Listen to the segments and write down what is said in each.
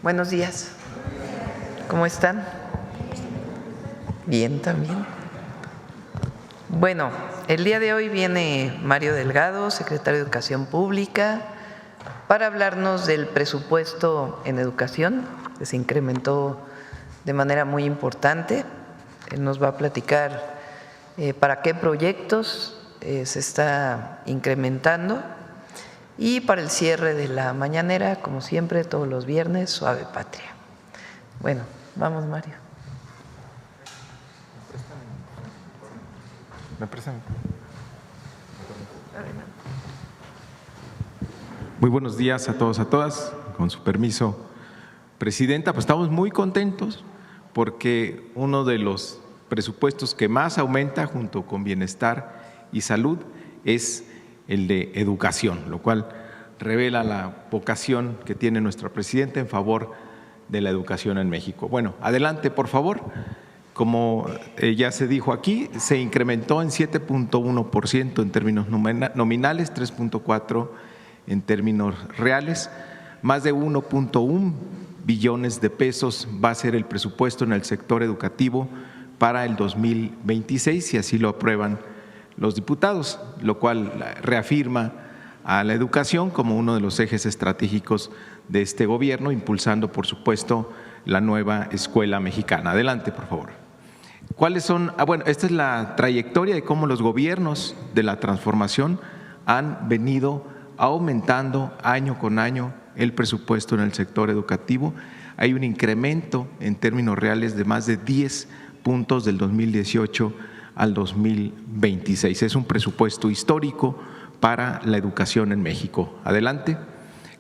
Buenos días. ¿Cómo están? Bien, también. Bueno, el día de hoy viene Mario Delgado, secretario de Educación Pública, para hablarnos del presupuesto en educación, que se incrementó de manera muy importante. Él nos va a platicar para qué proyectos se está incrementando. Y para el cierre de la mañanera, como siempre, todos los viernes, Suave Patria. Bueno, vamos, Mario. ¿Me prestan? Muy buenos días a todos, a todas. Con su permiso, Presidenta, pues estamos muy contentos porque uno de los presupuestos que más aumenta junto con bienestar y salud es el de educación, lo cual revela la vocación que tiene nuestra presidenta en favor de la educación en México. Bueno, adelante, por favor. Como ya se dijo aquí, se incrementó en 7.1% en términos nominales, 3.4% en términos reales. Más de 1.1 billones de pesos va a ser el presupuesto en el sector educativo para el 2026, si así lo aprueban los diputados, lo cual reafirma a la educación como uno de los ejes estratégicos de este gobierno, impulsando, por supuesto, la nueva escuela mexicana. Adelante, por favor. ¿Cuáles son? Bueno, esta es la trayectoria de cómo los gobiernos de la transformación han venido aumentando año con año el presupuesto en el sector educativo. Hay un incremento en términos reales de más de 10 puntos del 2018 al 2026. Es un presupuesto histórico para la educación en México. Adelante.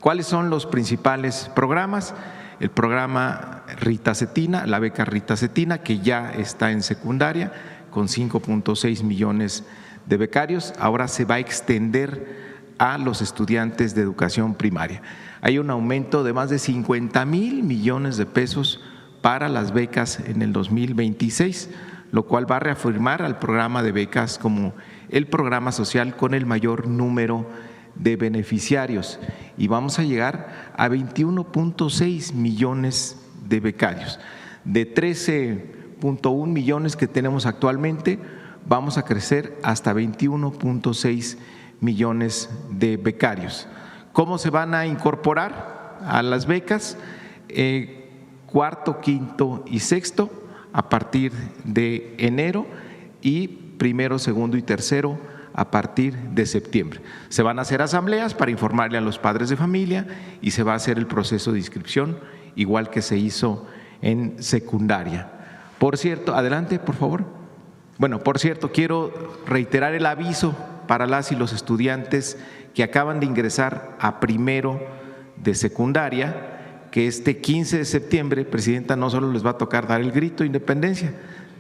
¿Cuáles son los principales programas? El programa Rita Cetina, la beca Rita Cetina, que ya está en secundaria con 5.6 millones de becarios, ahora se va a extender a los estudiantes de educación primaria. Hay un aumento de más de 50,000 millones de pesos para las becas en el 2026, lo cual va a reafirmar al programa de becas como el programa social con el mayor número de beneficiarios, y vamos a llegar a 21.6 millones de becarios. De 13.1 millones que tenemos actualmente, vamos a crecer hasta 21.6 millones de becarios. ¿Cómo se van a incorporar a las becas? Cuarto, quinto y sexto a partir de enero, y primero, segundo y tercero a partir de septiembre. Se van a hacer asambleas para informarle a los padres de familia y se va a hacer el proceso de inscripción igual que se hizo en secundaria. Por cierto, adelante, por favor. Bueno, por cierto, quiero reiterar el aviso para las y los estudiantes que acaban de ingresar a primero de secundaria, que este 15 de septiembre, Presidenta, no solo les va a tocar dar el grito de independencia,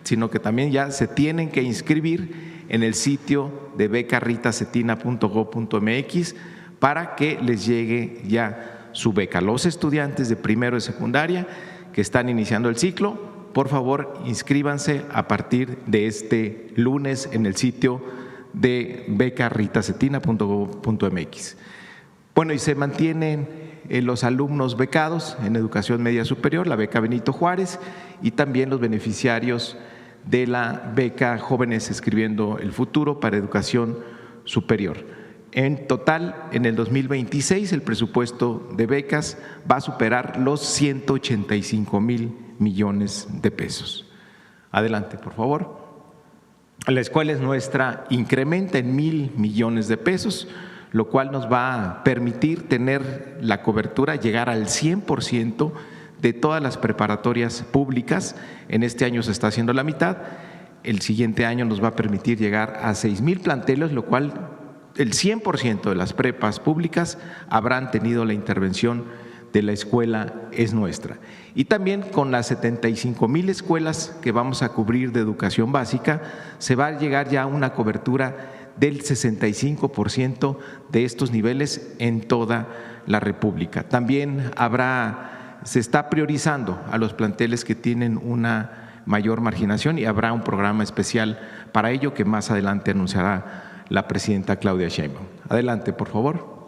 sino que también ya se tienen que inscribir en el sitio de becarritacetina.gov.mx para que les llegue ya su beca. Los estudiantes de primero de secundaria que están iniciando el ciclo, por favor, inscríbanse a partir de este lunes en el sitio de becarritacetina.gov.mx. Bueno, y se mantienen los alumnos becados en educación media superior, la beca Benito Juárez, y también los beneficiarios de la beca Jóvenes Escribiendo el Futuro para educación superior. En total, en el 2026, el presupuesto de becas va a superar los 185,000 millones de pesos. Adelante, por favor. La escuela es nuestra, incrementa en 1,000 millones de pesos, lo cual nos va a permitir tener la cobertura, llegar al 100% de todas las preparatorias públicas. En este año se está haciendo la mitad, el siguiente año nos va a permitir llegar a 6,000 planteles, lo cual el 100% de las prepas públicas habrán tenido la intervención de la escuela es nuestra. Y también con las 75,000 escuelas que vamos a cubrir de educación básica, se va a llegar ya a una cobertura del 65% de estos niveles en toda la República. También se está priorizando a los planteles que tienen una mayor marginación y habrá un programa especial para ello que más adelante anunciará la presidenta Claudia Sheinbaum. Adelante, por favor.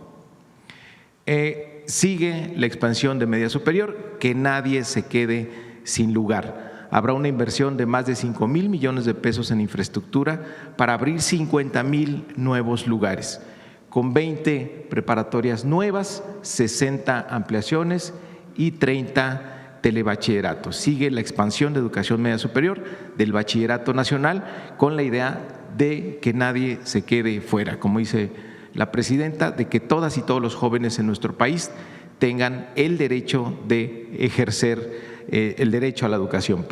Sigue la expansión de media superior, que nadie se quede sin lugar. Habrá una inversión de más de 5,000 millones de pesos en infraestructura para abrir 50,000 nuevos lugares, con 20 preparatorias nuevas, 60 ampliaciones y 30 telebachilleratos. Sigue la expansión de educación media superior del bachillerato nacional con la idea de que nadie se quede fuera, como dice la presidenta, de que todas y todos los jóvenes en nuestro país tengan el derecho de ejercer el derecho a la educación.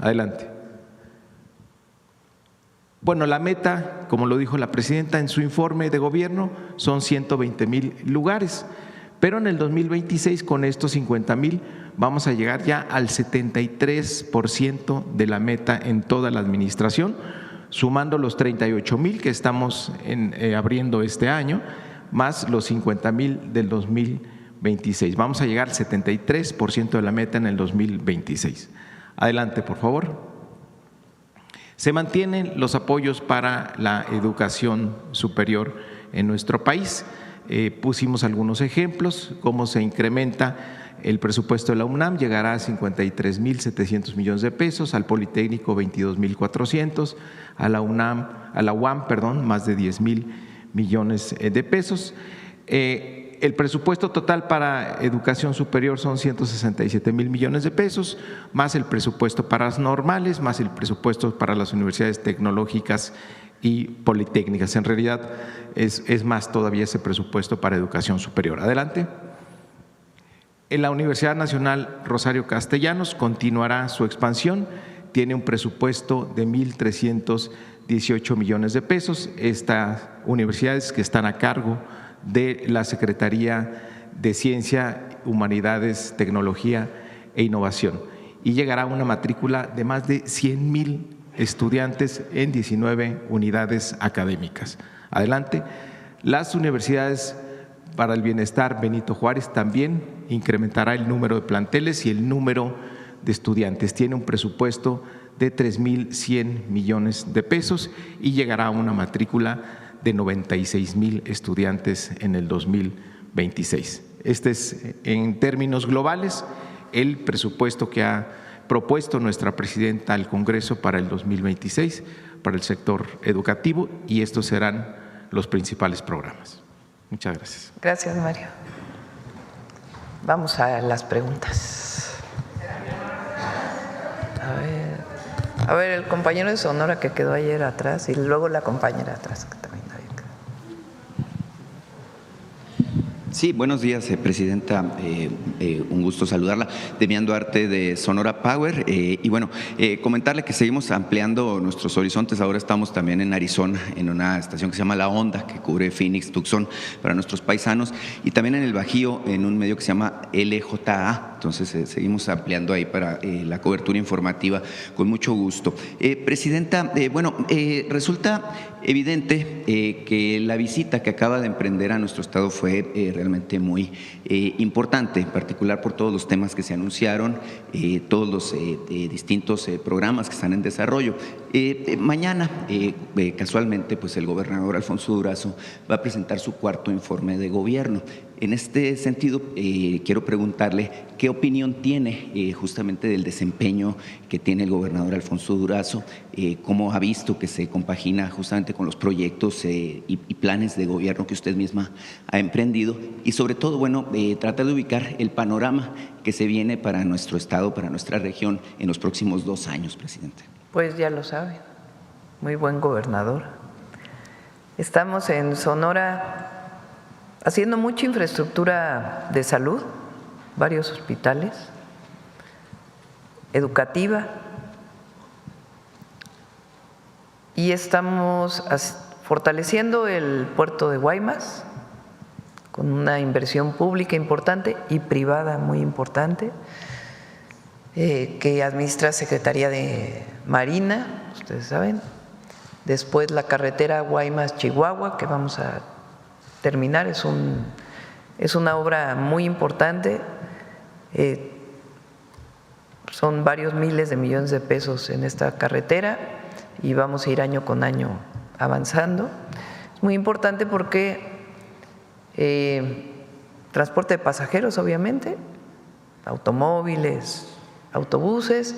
Adelante. Bueno, la meta, como lo dijo la presidenta en su informe de gobierno, son 120,000 lugares, pero en el 2026 con estos 50,000 vamos a llegar ya al 73% de la meta en toda la administración, sumando los 38,000 que estamos abriendo este año, más los 50,000 del 2026. Vamos a llegar al 73% de la meta en el 2026. Adelante, por favor. Se mantienen los apoyos para la educación superior en nuestro país. Pusimos algunos ejemplos, cómo se incrementa el presupuesto de la UNAM, llegará a 53,700 millones de pesos, al Politécnico 22,400, a la UAM, más de 10,000 millones de pesos. El presupuesto total para educación superior son 167,000 millones de pesos, más el presupuesto para las normales, más el presupuesto para las universidades tecnológicas y politécnicas. En realidad es más todavía ese presupuesto para educación superior. Adelante. En la Universidad Nacional Rosario Castellanos continuará su expansión, tiene un presupuesto de 1,318 millones de pesos. Estas universidades que están a cargo de la Secretaría de Ciencia, Humanidades, Tecnología e Innovación, y llegará a una matrícula de más de 100,000 estudiantes en 19 unidades académicas. Adelante. Las universidades para el bienestar Benito Juárez también incrementará el número de planteles y el número de estudiantes. Tiene un presupuesto de 3,100 millones de pesos y llegará a una matrícula de 96,000 estudiantes en el 2026. Este es, en términos globales, el presupuesto que ha propuesto nuestra presidenta al Congreso para el 2026 para el sector educativo, y estos serán los principales programas. Muchas gracias. Gracias, Mario. Vamos a las preguntas. A ver, el compañero de Sonora que quedó ayer atrás y luego la compañera atrás que también había quedado. Sí, buenos días, presidenta. Un gusto saludarla. Demián Duarte de Sonora Power. Y bueno, comentarle que seguimos ampliando nuestros horizontes. Ahora estamos también en Arizona, en una estación que se llama La Onda, que cubre Phoenix, Tucson, para nuestros paisanos. Y también en el Bajío, en un medio que se llama LJA. Entonces, seguimos ampliando ahí para la cobertura informativa con mucho gusto. Presidenta, resulta evidente que la visita que acaba de emprender a nuestro estado fue realmente muy importante, en particular por todos los temas que se anunciaron, todos los distintos programas que están en desarrollo. Mañana, casualmente, pues el gobernador Alfonso Durazo va a presentar su cuarto informe de gobierno. En este sentido, quiero preguntarle qué opinión tiene justamente del desempeño que tiene el gobernador Alfonso Durazo, cómo ha visto que se compagina justamente con los proyectos y planes de gobierno que usted misma ha emprendido, y sobre todo, tratar de ubicar el panorama que se viene para nuestro estado, para nuestra región en los próximos 2 años, presidente. Pues ya lo saben, muy buen gobernador. Estamos en Sonora haciendo mucha infraestructura de salud, varios hospitales, educativa, y estamos fortaleciendo el puerto de Guaymas con una inversión pública importante y privada muy importante que administra Secretaría de Marina, ustedes saben. Después la carretera Guaymas-Chihuahua, que vamos a terminar, es una obra muy importante, son varios miles de millones de pesos en esta carretera y vamos a ir año con año avanzando. Es muy importante porque transporte de pasajeros, obviamente, automóviles, autobuses,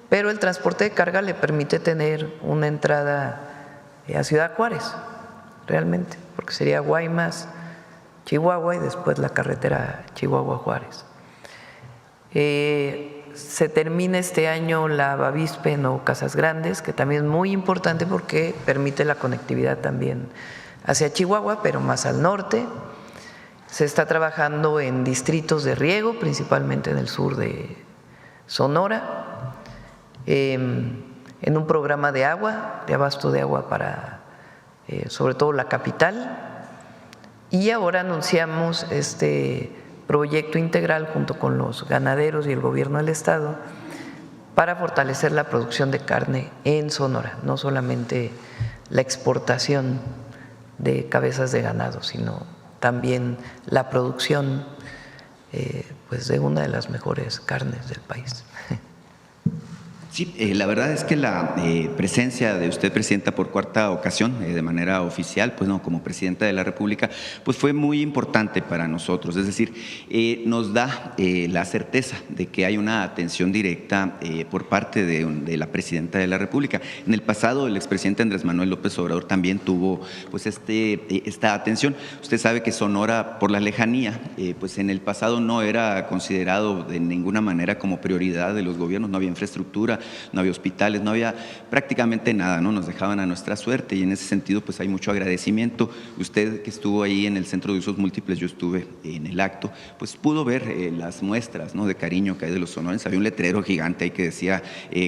pero el transporte de carga le permite tener una entrada a Ciudad Juárez, realmente, porque sería Guaymas, Chihuahua y después la carretera Chihuahua-Juárez. Se termina este año la Bavispe o Casas Grandes, que también es muy importante porque permite la conectividad también hacia Chihuahua, pero más al norte. Se está trabajando en distritos de riego, principalmente en el sur de Sonora, en un programa de agua, de abasto de agua para sobre todo la capital. Y ahora anunciamos este proyecto integral junto con los ganaderos y el gobierno del estado para fortalecer la producción de carne en Sonora, no solamente la exportación de cabezas de ganado, sino también la producción pues de una de las mejores carnes del país. Sí, la verdad es que la presencia de usted, Presidenta, por cuarta ocasión, de manera oficial, pues no, como Presidenta de la República, pues fue muy importante para nosotros. Es decir, nos da la certeza de que hay una atención directa por parte de la Presidenta de la República. En el pasado, el expresidente Andrés Manuel López Obrador también tuvo pues esta atención. Usted sabe que Sonora, por la lejanía, pues en el pasado no era considerado de ninguna manera como prioridad de los gobiernos, no había infraestructura, no había hospitales, no había prácticamente nada, ¿no? Nos dejaban a nuestra suerte y en ese sentido pues hay mucho agradecimiento. Usted que estuvo ahí en el Centro de Usos Múltiples, yo estuve en el acto, pues pudo ver las muestras, ¿no?, de cariño que hay de los sonorenses. Había un letrero gigante ahí que decía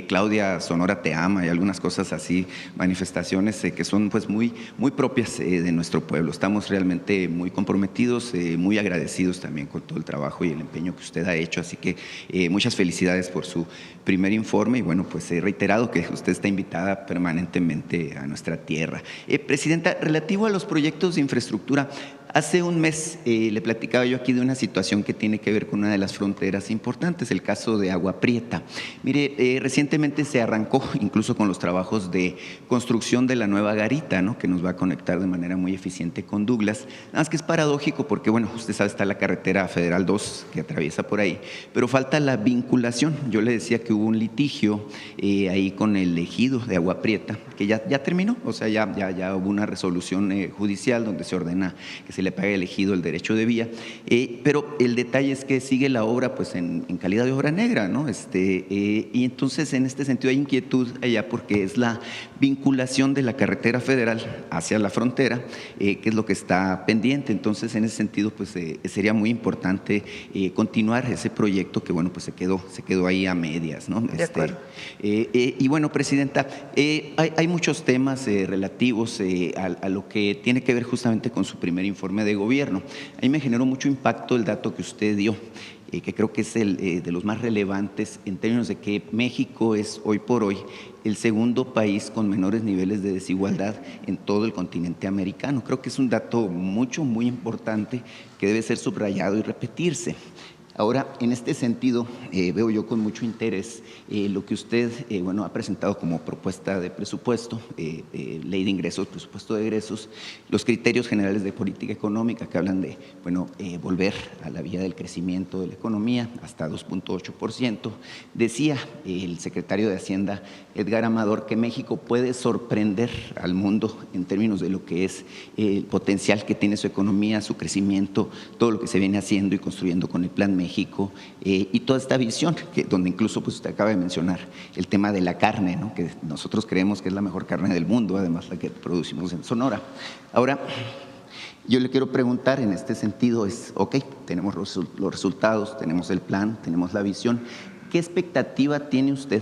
Claudia, Sonora te ama, y algunas cosas así, manifestaciones que son pues muy propias de nuestro pueblo. Estamos realmente muy comprometidos, muy agradecidos también con todo el trabajo y el empeño que usted ha hecho, así que muchas felicidades por su primer informe y bueno, pues he reiterado que usted está invitada permanentemente a nuestra tierra. Presidenta, relativo a los proyectos de infraestructura, hace un mes le platicaba yo aquí de una situación que tiene que ver con una de las fronteras importantes, el caso de Agua Prieta. Mire, recientemente se arrancó incluso con los trabajos de construcción de la nueva garita, ¿no?, que nos va a conectar de manera muy eficiente con Douglas. Nada más que es paradójico porque, bueno, usted sabe, está la carretera Federal 2 que atraviesa por ahí, pero falta la vinculación. Yo le decía que hubo un litigio ahí con el ejido de Agua Prieta, que ya terminó, o sea, ya hubo una resolución judicial donde se ordena que se le pague al ejido el derecho de vía, pero el detalle es que sigue la obra pues en calidad de obra negra, ¿no? Y entonces en este sentido hay inquietud allá porque es la vinculación de la carretera federal hacia la frontera, que es lo que está pendiente. Entonces en ese sentido pues sería muy importante continuar ese proyecto que bueno pues se quedó ahí a medias, ¿no? De acuerdo. Y bueno, Presidenta, hay muchos temas relativos a lo que tiene que ver justamente con su primer informe de gobierno. A mí me generó mucho impacto el dato que usted dio, que creo que es el de los más relevantes en términos de que México es hoy por hoy el segundo país con menores niveles de desigualdad en todo el continente americano. Creo que es un dato muy importante que debe ser subrayado y repetirse. Ahora, en este sentido, veo yo con mucho interés lo que usted bueno, ha presentado como propuesta de presupuesto, ley de ingresos, presupuesto de egresos, los criterios generales de política económica que hablan de bueno, volver a la vía del crecimiento de la economía hasta 2.8%. Decía el secretario de Hacienda, Edgar Amador, que México puede sorprender al mundo en términos de lo que es el potencial que tiene su economía, su crecimiento, todo lo que se viene haciendo y construyendo con el Plan México y toda esta visión, donde incluso pues usted acaba de mencionar el tema de la carne, ¿no?, que nosotros creemos que es la mejor carne del mundo, además la que producimos en Sonora. Ahora, yo le quiero preguntar en este sentido ok, tenemos los resultados, tenemos el plan, tenemos la visión. ¿Qué expectativa tiene usted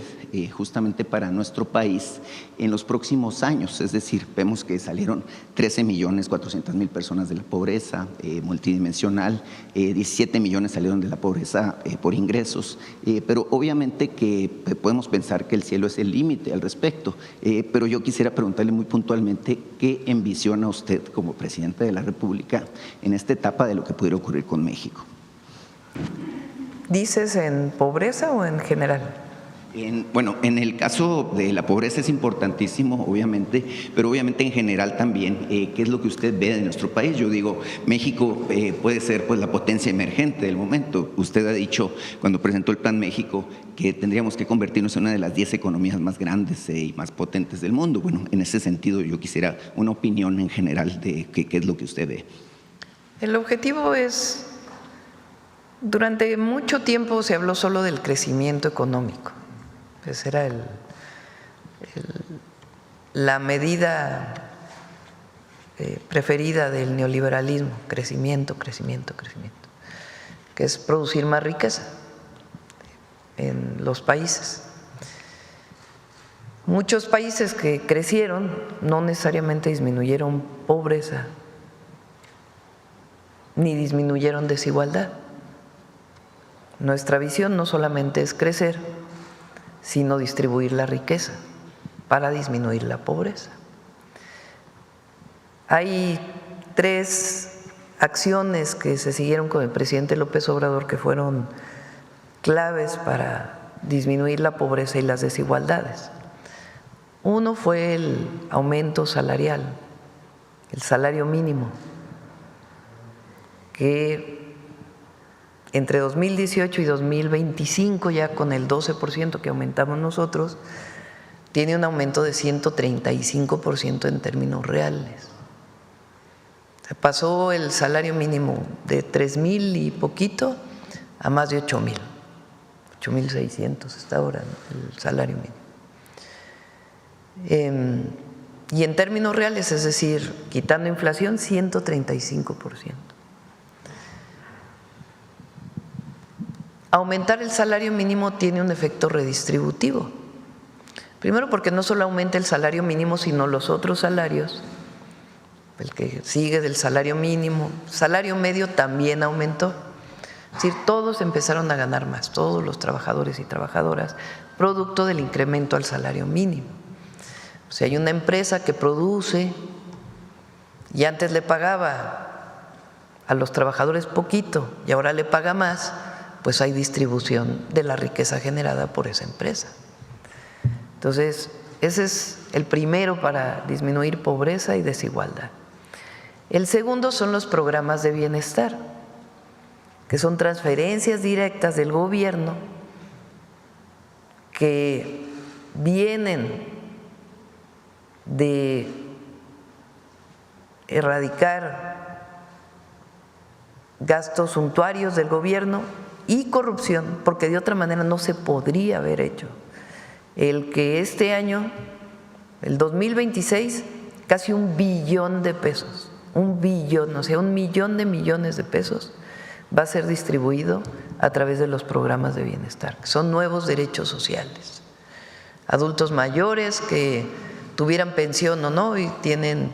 justamente para nuestro país en los próximos años? Es decir, vemos que salieron 13.400.000 personas de la pobreza multidimensional, 17 millones salieron de la pobreza por ingresos, pero obviamente que podemos pensar que el cielo es el límite al respecto, pero yo quisiera preguntarle muy puntualmente qué envisiona usted como Presidente de la República en esta etapa de lo que pudiera ocurrir con México. ¿Dices en pobreza o en general? En el caso de la pobreza es importantísimo, obviamente, pero obviamente en general también, ¿qué es lo que usted ve de nuestro país? Yo digo, México puede ser pues la potencia emergente del momento. Usted ha dicho, cuando presentó el Plan México, que tendríamos que convertirnos en una de las 10 economías más grandes y más potentes del mundo. Bueno, en ese sentido yo quisiera una opinión en general de qué es lo que usted ve. El objetivo es, durante mucho tiempo se habló solo del crecimiento económico. Esa era la medida preferida del neoliberalismo: crecimiento, crecimiento, crecimiento, que es producir más riqueza en los países. Muchos países que crecieron no necesariamente disminuyeron pobreza ni disminuyeron desigualdad. Nuestra visión no solamente es crecer, sino distribuir la riqueza para disminuir la pobreza. Hay 3 acciones que se siguieron con el presidente López Obrador que fueron claves para disminuir la pobreza y las desigualdades. Uno fue el aumento salarial, el salario mínimo, que entre 2018 y 2025, ya con el 12% que aumentamos nosotros, tiene un aumento de 135% en términos reales. Se pasó el salario mínimo de 3,000 y poquito a más de 8,000, 8,600 hasta ahora, ¿no?, el salario mínimo. Y en términos reales, es decir, quitando inflación, 135%. Aumentar el salario mínimo tiene un efecto redistributivo. Primero, porque no solo aumenta el salario mínimo, sino los otros salarios, el que sigue del salario mínimo, salario medio también aumentó. Es decir, todos empezaron a ganar más, todos los trabajadores y trabajadoras, producto del incremento al salario mínimo. O sea, hay una empresa que produce y antes le pagaba a los trabajadores poquito y ahora le paga más, pues hay distribución de la riqueza generada por esa empresa. Entonces, ese es el primero para disminuir pobreza y desigualdad. El segundo son los programas de bienestar, que son transferencias directas del gobierno que vienen de erradicar gastos suntuarios del gobierno y corrupción, porque de otra manera no se podría haber hecho. El que este año, el 2026, casi 1 billón de pesos, 1 billón, o sea, 1 millón de millones de pesos va a ser distribuido a través de los programas de bienestar, que son nuevos derechos sociales. Adultos mayores que tuvieran pensión o no y tienen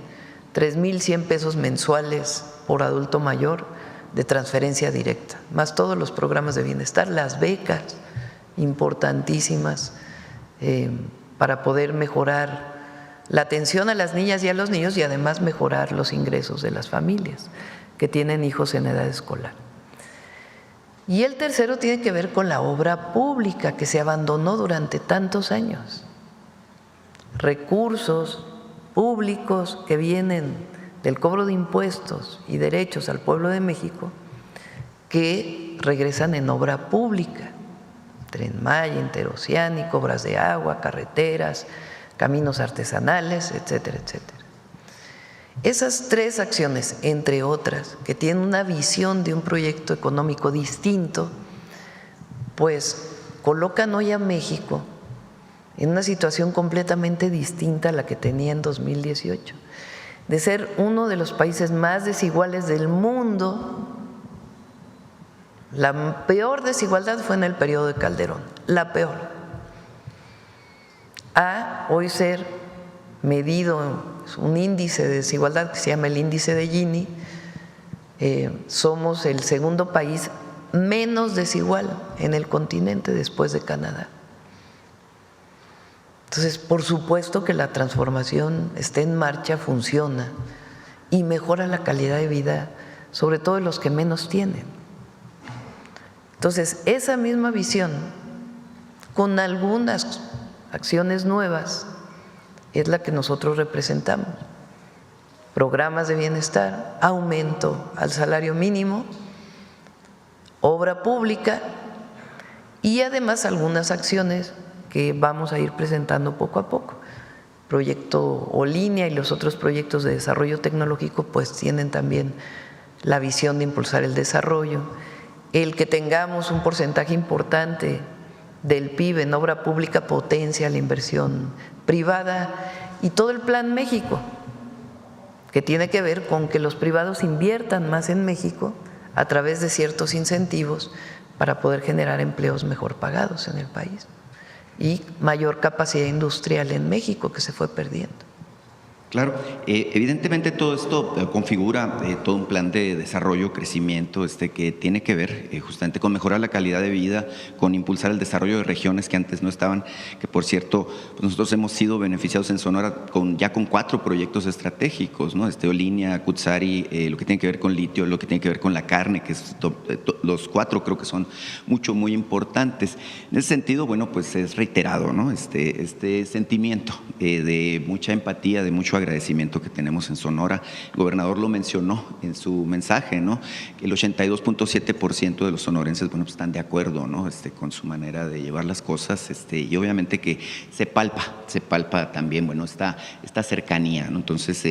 3,100 pesos mensuales por adulto mayor de transferencia directa, más todos los programas de bienestar, las becas importantísimas para poder mejorar la atención a las niñas y a los niños y además mejorar los ingresos de las familias que tienen hijos en edad escolar. Y el tercero tiene que ver con la obra pública que se abandonó durante tantos años. Recursos públicos que vienen del cobro de impuestos y derechos al pueblo de México que regresan en obra pública: Tren Maya, Interoceánico, obras de agua, carreteras, caminos artesanales, etcétera, etcétera. Esas 3 acciones, entre otras, que tienen una visión de un proyecto económico distinto, pues colocan hoy a México en una situación completamente distinta a la que tenía en 2018, de ser uno de los países más desiguales del mundo. La peor desigualdad fue en el periodo de Calderón, la peor, a hoy ser medido un índice de desigualdad que se llama el índice de Gini. Somos el segundo país menos desigual en el continente después de Canadá. Entonces, por supuesto que la transformación está en marcha, funciona y mejora la calidad de vida, sobre todo de los que menos tienen. Entonces, esa misma visión con algunas acciones nuevas, es la que nosotros representamos. Programas de bienestar, aumento al salario mínimo, obra pública y además algunas acciones que vamos a ir presentando poco a poco. Proyecto O-Línea y los otros proyectos de desarrollo tecnológico pues tienen también la visión de impulsar el desarrollo. El que tengamos un porcentaje importante del PIB en obra pública potencia la inversión privada y todo el Plan México, que tiene que ver con que los privados inviertan más en México a través de ciertos incentivos para poder generar empleos mejor pagados en el país y mayor capacidad industrial en México que se fue perdiendo. Claro, evidentemente todo esto configura todo un plan de desarrollo, crecimiento que tiene que ver justamente con mejorar la calidad de vida, con impulsar el desarrollo de regiones que antes no estaban, que por cierto pues nosotros hemos sido beneficiados en Sonora ya con 4 proyectos estratégicos, ¿no? O-Línea, Cutzari, lo que tiene que ver con litio, lo que tiene que ver con la carne, que es los 4 creo que son muy importantes. En ese sentido, bueno, pues es reiterado, ¿no? Este sentimiento de mucha empatía, de mucho agradecimiento que tenemos en Sonora. El gobernador lo mencionó en su mensaje, ¿no? El 82.7% de los sonorenses, bueno, pues están de acuerdo, ¿no? Con su manera de llevar las cosas, y obviamente que se palpa también, bueno, esta cercanía, ¿no? Entonces,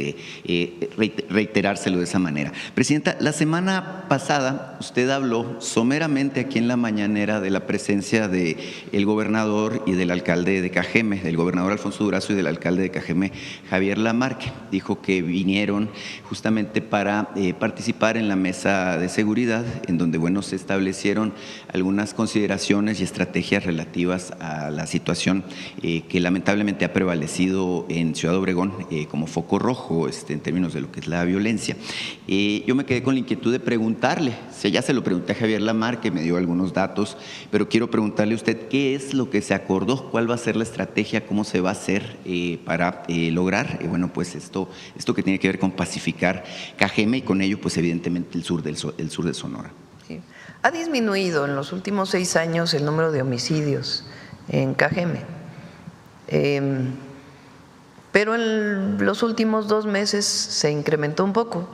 reiterárselo de esa manera. Presidenta, la semana pasada usted habló someramente aquí en la mañanera de la presencia del gobernador y del alcalde de Cajeme, del gobernador Alfonso Durazo y del alcalde de Cajeme, Javier Lamarque. Dijo que vinieron justamente para participar en la mesa de seguridad, en donde, bueno, se establecieron algunas consideraciones y estrategias relativas a la situación que lamentablemente ha prevalecido en Ciudad Obregón como foco rojo en términos de lo que es la violencia. Yo me quedé con la inquietud de preguntarle, ya se lo pregunté a Javier Lamarque, me dio algunos datos, pero quiero preguntarle a usted qué es lo que se acordó, cuál va a ser la estrategia, cómo se va a hacer para lograr, bueno, pues esto que tiene que ver con pacificar Cajeme y con ello, pues evidentemente el sur de Sonora. Sí. Ha disminuido en los últimos 6 años el número de homicidios en Cajeme, pero en los últimos 2 meses se incrementó un poco.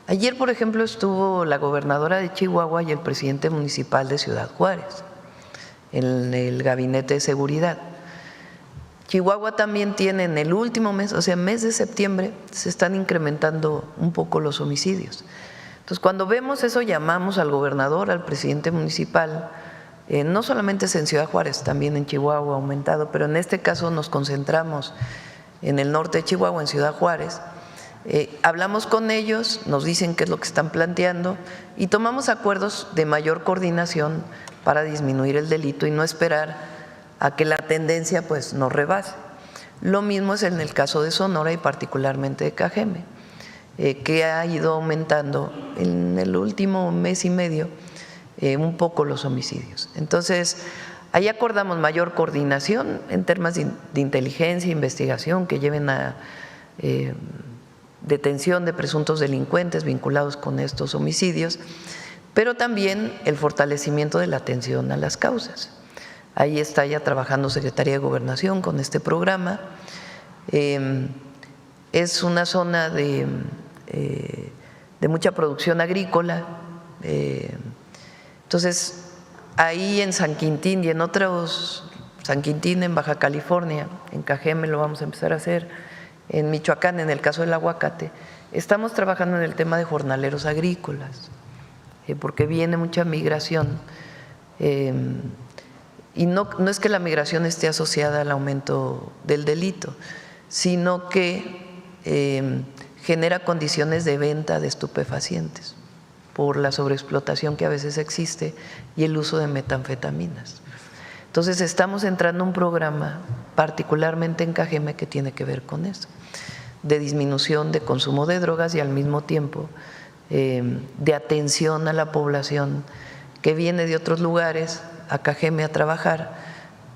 Ayer, por ejemplo, estuvo la gobernadora de Chihuahua y el presidente municipal de Ciudad Juárez en el gabinete de seguridad. Chihuahua también tiene en el último mes, o sea, mes de septiembre, se están incrementando un poco los homicidios. Entonces, cuando vemos eso, llamamos al gobernador, al presidente municipal, no solamente es en Ciudad Juárez, también en Chihuahua ha aumentado, pero en este caso nos concentramos en el norte de Chihuahua, en Ciudad Juárez. Hablamos con ellos, nos dicen qué es lo que están planteando y tomamos acuerdos de mayor coordinación para disminuir el delito y no esperar a que la tendencia pues nos rebase. Lo mismo es en el caso de Sonora y particularmente de Cajeme, que ha ido aumentando en el último mes y medio un poco los homicidios. Entonces, ahí acordamos mayor coordinación en temas de inteligencia, investigación que lleven a detención de presuntos delincuentes vinculados con estos homicidios, pero también el fortalecimiento de la atención a las causas. Ahí está ya trabajando Secretaría de Gobernación con este programa. Es una zona de mucha producción agrícola. Entonces, ahí en San Quintín y en otros, San Quintín en Baja California, en Cajeme lo vamos a empezar a hacer, en Michoacán, en el caso del aguacate, estamos trabajando en el tema de jornaleros agrícolas, porque viene mucha migración. Y no es que la migración esté asociada al aumento del delito, sino que genera condiciones de venta de estupefacientes por la sobreexplotación que a veces existe y el uso de metanfetaminas. Entonces estamos entrando en un programa, particularmente en Cajeme, que tiene que ver con eso, de disminución de consumo de drogas y al mismo tiempo de atención a la población que viene de otros lugares a Cajeme a trabajar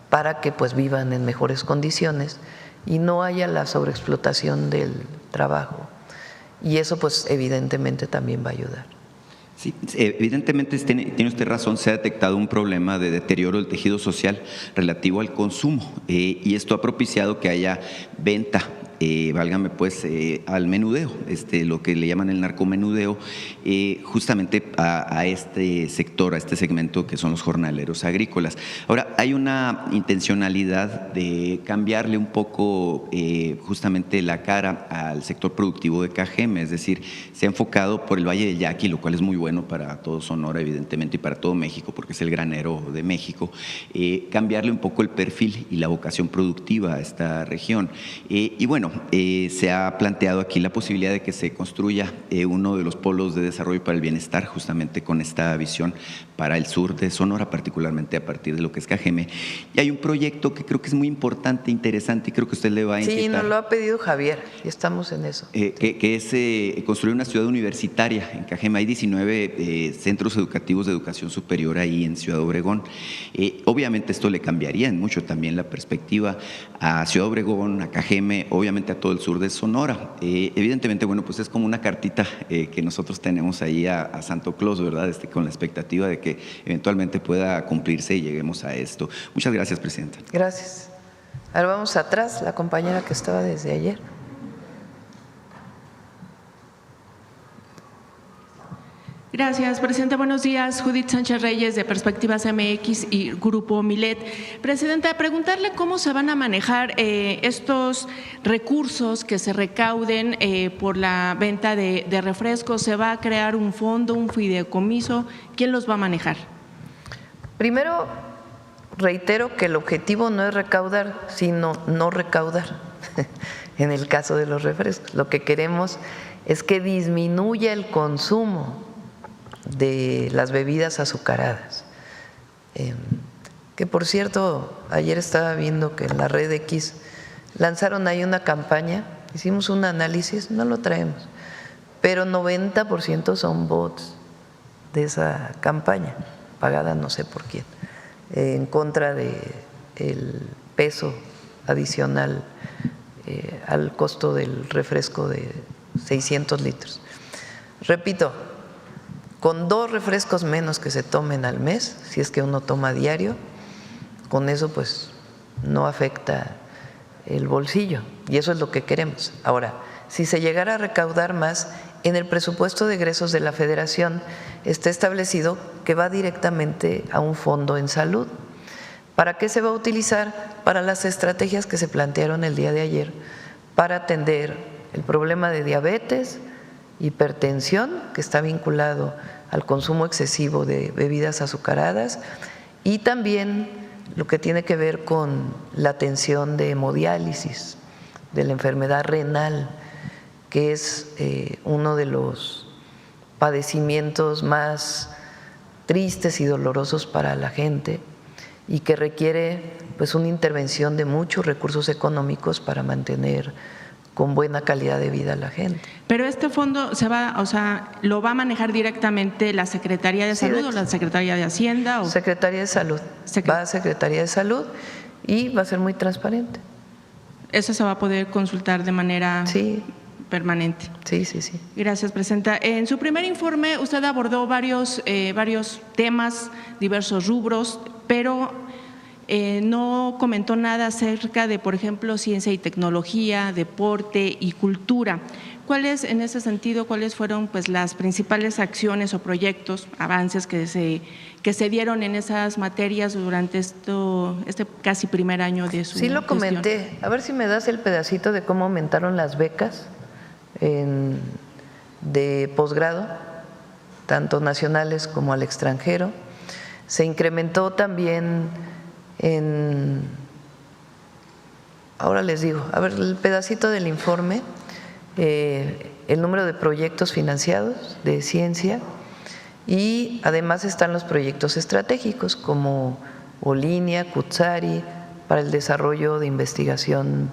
para que pues vivan en mejores condiciones y no haya la sobreexplotación del trabajo. Y eso pues evidentemente también va a ayudar. Sí, evidentemente tiene usted razón, se ha detectado un problema de deterioro del tejido social relativo al consumo y esto ha propiciado que haya venta, válgame pues, al menudeo, lo que le llaman el narcomenudeo, justamente a este sector, a este segmento que son los jornaleros agrícolas. Ahora, hay una intencionalidad de cambiarle un poco justamente la cara al sector productivo de Cajeme, es decir, se ha enfocado por el Valle del Yaqui, lo cual es muy bueno para todo Sonora, evidentemente, y para todo México, porque es el granero de México, cambiarle un poco el perfil y la vocación productiva a esta región. Y bueno, se ha planteado aquí la posibilidad de que se construya uno de los polos de desarrollo para el bienestar, justamente con esta visión para el sur de Sonora, particularmente a partir de lo que es Cajeme. Y hay un proyecto que creo que es muy importante, interesante, y creo que usted le va a inquietar. Sí, nos lo ha pedido Javier, y estamos en eso. Que es construir una ciudad universitaria en Cajeme. Hay 19 centros educativos de educación superior ahí en Ciudad Obregón. Obviamente esto le cambiaría en mucho también la perspectiva a Ciudad Obregón, a Cajeme, obviamente a todo el sur de Sonora. Evidentemente, bueno, pues es como una cartita que nosotros tenemos ahí a Santo Claus, ¿verdad? Con la expectativa de que eventualmente pueda cumplirse y lleguemos a esto. Muchas gracias, Presidenta. Gracias. Ahora vamos atrás, la compañera que estaba desde ayer. Gracias, Presidenta. Buenos días. Judith Sánchez Reyes, de Perspectivas MX y Grupo Milet. Presidenta, preguntarle cómo se van a manejar estos recursos que se recauden por la venta de refrescos. ¿Se va a crear un fondo, un fideicomiso? ¿Quién los va a manejar? Primero, reitero que el objetivo no es recaudar, sino no recaudar. En el caso de los refrescos, lo que queremos es que disminuya el consumo de las bebidas azucaradas. Que por cierto, ayer estaba viendo que en la red X lanzaron ahí una campaña, hicimos un análisis, no lo traemos, pero 90% son bots de esa campaña, pagada no sé por quién, en contra del peso adicional al costo del refresco de 600 litros. Repito, con 2 refrescos menos que se tomen al mes, si es que uno toma diario, con eso pues no afecta el bolsillo y eso es lo que queremos. Ahora, si se llegara a recaudar más, en el presupuesto de egresos de la Federación está establecido que va directamente a un fondo en salud. ¿Para qué se va a utilizar? Para las estrategias que se plantearon el día de ayer para atender el problema de diabetes, hipertensión, que está vinculado al consumo excesivo de bebidas azucaradas, y también lo que tiene que ver con la atención de hemodiálisis, de la enfermedad renal, que es uno de los padecimientos más tristes y dolorosos para la gente y que requiere pues una intervención de muchos recursos económicos para mantener con buena calidad de vida a la gente. Pero este fondo ¿lo va a manejar directamente la Secretaría de Salud o la Secretaría de Hacienda? ¿O? Secretaría de Salud. Va a Secretaría de Salud y va a ser muy transparente. Eso se va a poder consultar de manera permanente. Sí, sí, sí. Gracias, Presidenta. En su primer informe usted abordó varios temas, diversos rubros, pero no comentó nada acerca de, por ejemplo, ciencia y tecnología, deporte y cultura. En ese sentido, cuáles fueron pues las principales acciones o proyectos, avances que se dieron en esas materias durante este casi primer año de su Sí, lo comenté. gestión? A ver si me das el pedacito de cómo aumentaron las becas de posgrado, tanto nacionales como al extranjero. Se incrementó también ahora les digo, a ver, el pedacito del informe, el número de proyectos financiados de ciencia y además están los proyectos estratégicos como Olinia, Cutsari, para el desarrollo de investigación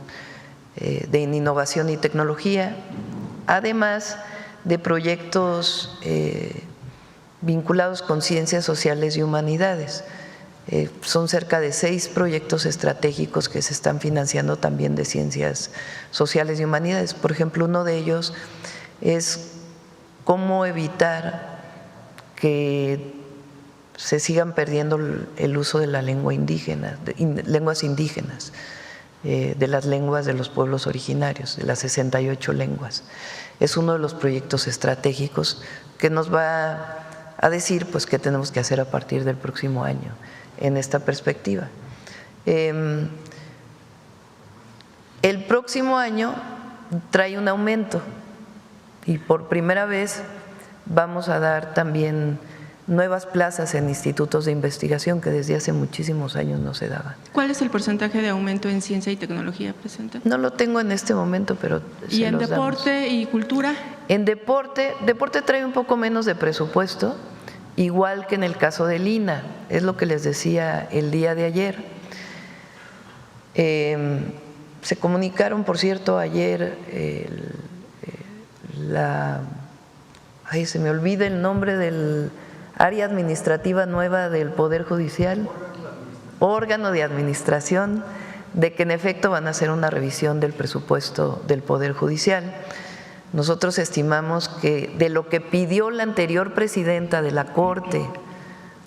en innovación y tecnología, además de proyectos vinculados con ciencias sociales y humanidades. Son cerca de 6 proyectos estratégicos que se están financiando también de ciencias sociales y humanidades. Por ejemplo, uno de ellos es cómo evitar que se sigan perdiendo el uso de la lengua indígena, lenguas indígenas, de las lenguas de los pueblos originarios, de las 68 lenguas. Es uno de los proyectos estratégicos que nos va a decir pues qué tenemos que hacer a partir del próximo año en esta perspectiva. El próximo año trae un aumento y por primera vez vamos a dar también nuevas plazas en institutos de investigación que desde hace muchísimos años no se daban. ¿Cuál es el porcentaje de aumento en ciencia y tecnología, Presidenta? No lo tengo en este momento, pero ¿Y en deporte y cultura? En deporte trae un poco menos de presupuesto, igual que en el caso del INA, es lo que les decía el día de ayer. Se comunicaron, por cierto, ayer se me olvida el nombre del área administrativa nueva del Poder Judicial, órgano de administración, de que en efecto van a hacer una revisión del presupuesto del Poder Judicial. Nosotros estimamos que de lo que pidió la anterior presidenta de la Corte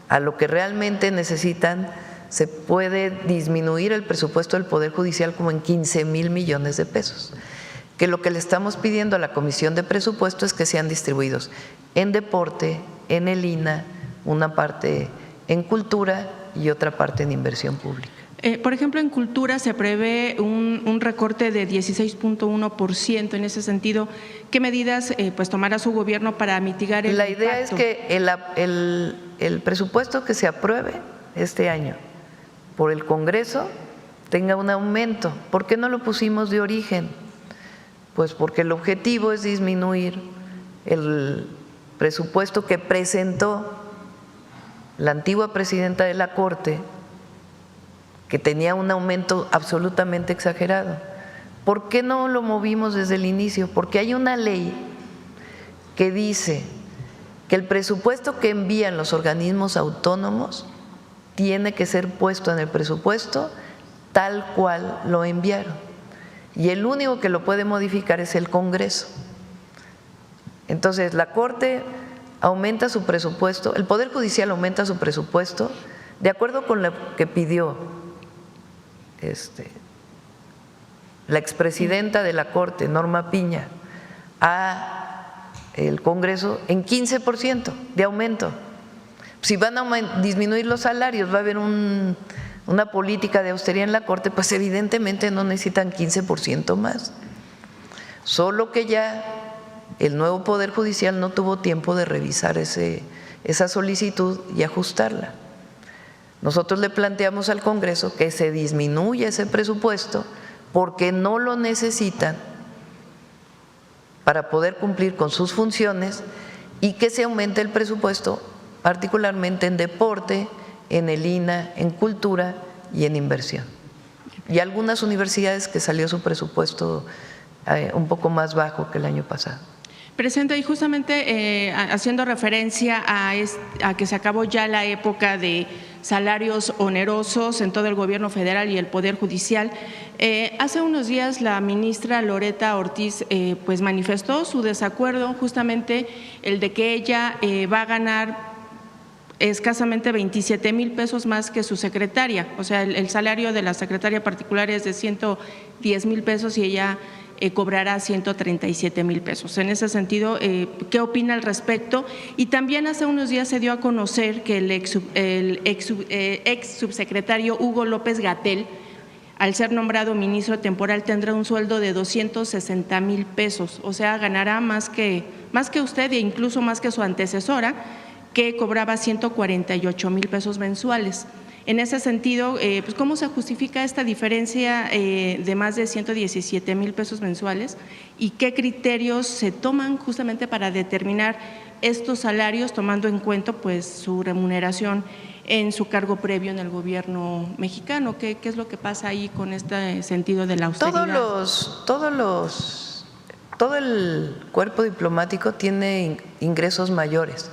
a lo que realmente necesitan, se puede disminuir el presupuesto del Poder Judicial como en 15,000 millones de pesos. Que lo que le estamos pidiendo a la Comisión de Presupuesto es que sean distribuidos en deporte, en el INA, una parte en cultura y otra parte en inversión pública. Por ejemplo, en cultura se prevé un recorte de 16.1%. En ese sentido, ¿qué medidas pues tomará su gobierno para mitigar el impacto? La idea es que el presupuesto que se apruebe este año por el Congreso tenga un aumento. ¿Por qué no lo pusimos de origen? Pues porque el objetivo es disminuir el presupuesto que presentó la antigua presidenta de la Corte, que tenía un aumento absolutamente exagerado. ¿Por qué no lo movimos desde el inicio? Porque hay una ley que dice que el presupuesto que envían los organismos autónomos tiene que ser puesto en el presupuesto tal cual lo enviaron. Y el único que lo puede modificar es el Congreso. Entonces, la Corte aumenta su presupuesto, el Poder Judicial aumenta su presupuesto de acuerdo con lo que pidió la expresidenta de la Corte, Norma Piña, a el Congreso en 15% de aumento. Si van a disminuir los salarios, va a haber una política de austeridad en la Corte, pues evidentemente no necesitan 15% más. Solo que ya el nuevo Poder Judicial no tuvo tiempo de revisar esa solicitud y ajustarla. Nosotros le planteamos al Congreso que se disminuya ese presupuesto porque no lo necesitan para poder cumplir con sus funciones y que se aumente el presupuesto particularmente en deporte, en el INA, en cultura y en inversión. Y algunas universidades que salió su presupuesto un poco más bajo que el año pasado. Presidenta, y justamente haciendo referencia a que se acabó ya la época de salarios onerosos en todo el gobierno federal y el Poder Judicial, hace unos días la ministra Loretta Ortiz pues manifestó su desacuerdo, justamente el de que ella va a ganar escasamente 27,000 pesos más que su secretaria, o sea, el salario de la secretaria particular es de 110,000 pesos y ella cobrará 137,000 pesos. En ese sentido, ¿qué opina al respecto? Y también hace unos días se dio a conocer que el ex subsecretario Hugo López-Gatell, al ser nombrado ministro temporal, tendrá un sueldo de 260,000 pesos, o sea, ganará más que usted e incluso más que su antecesora, que cobraba 148,000 pesos mensuales. En ese sentido, pues ¿cómo se justifica esta diferencia de más de 117,000 pesos mensuales y qué criterios se toman justamente para determinar estos salarios, tomando en cuenta pues su remuneración en su cargo previo en el gobierno mexicano? ¿Qué es lo que pasa ahí con este sentido de la austeridad? Todo el cuerpo diplomático tiene ingresos mayores.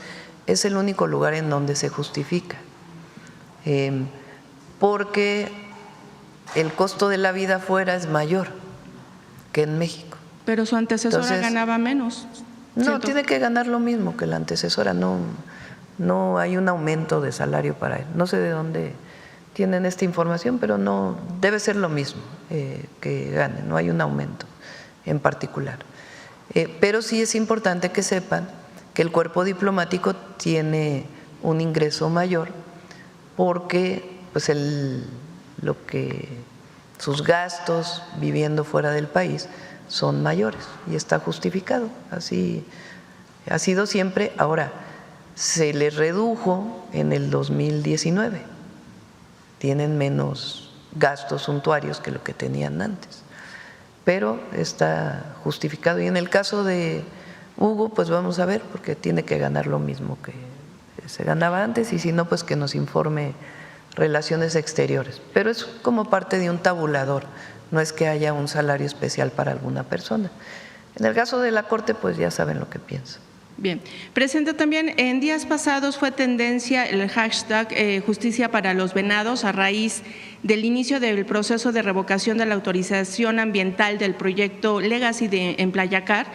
Es el único lugar en donde se justifica, porque el costo de la vida afuera es mayor que en México. Pero su antecesora ganaba menos. No, tiene que ganar lo mismo que la antecesora, no no hay un aumento de salario para él. No sé de dónde tienen esta información, pero no debe ser lo mismo que gane, no hay un aumento en particular. Pero sí es importante que sepan que el cuerpo diplomático tiene un ingreso mayor porque pues sus gastos viviendo fuera del país son mayores y está justificado, así ha sido siempre. Ahora, se les redujo en el 2019, tienen menos gastos suntuarios que lo que tenían antes, pero está justificado. Y en el caso de Hugo, pues vamos a ver, porque tiene que ganar lo mismo que se ganaba antes, y si no, pues que nos informe Relaciones Exteriores. Pero es como parte de un tabulador, no es que haya un salario especial para alguna persona. En el caso de la Corte, pues ya saben lo que pienso. Bien, Presidenta, también en días pasados fue tendencia el hashtag Justicia para los Venados a raíz del inicio del proceso de revocación de la autorización ambiental del proyecto Legacy en Playacar,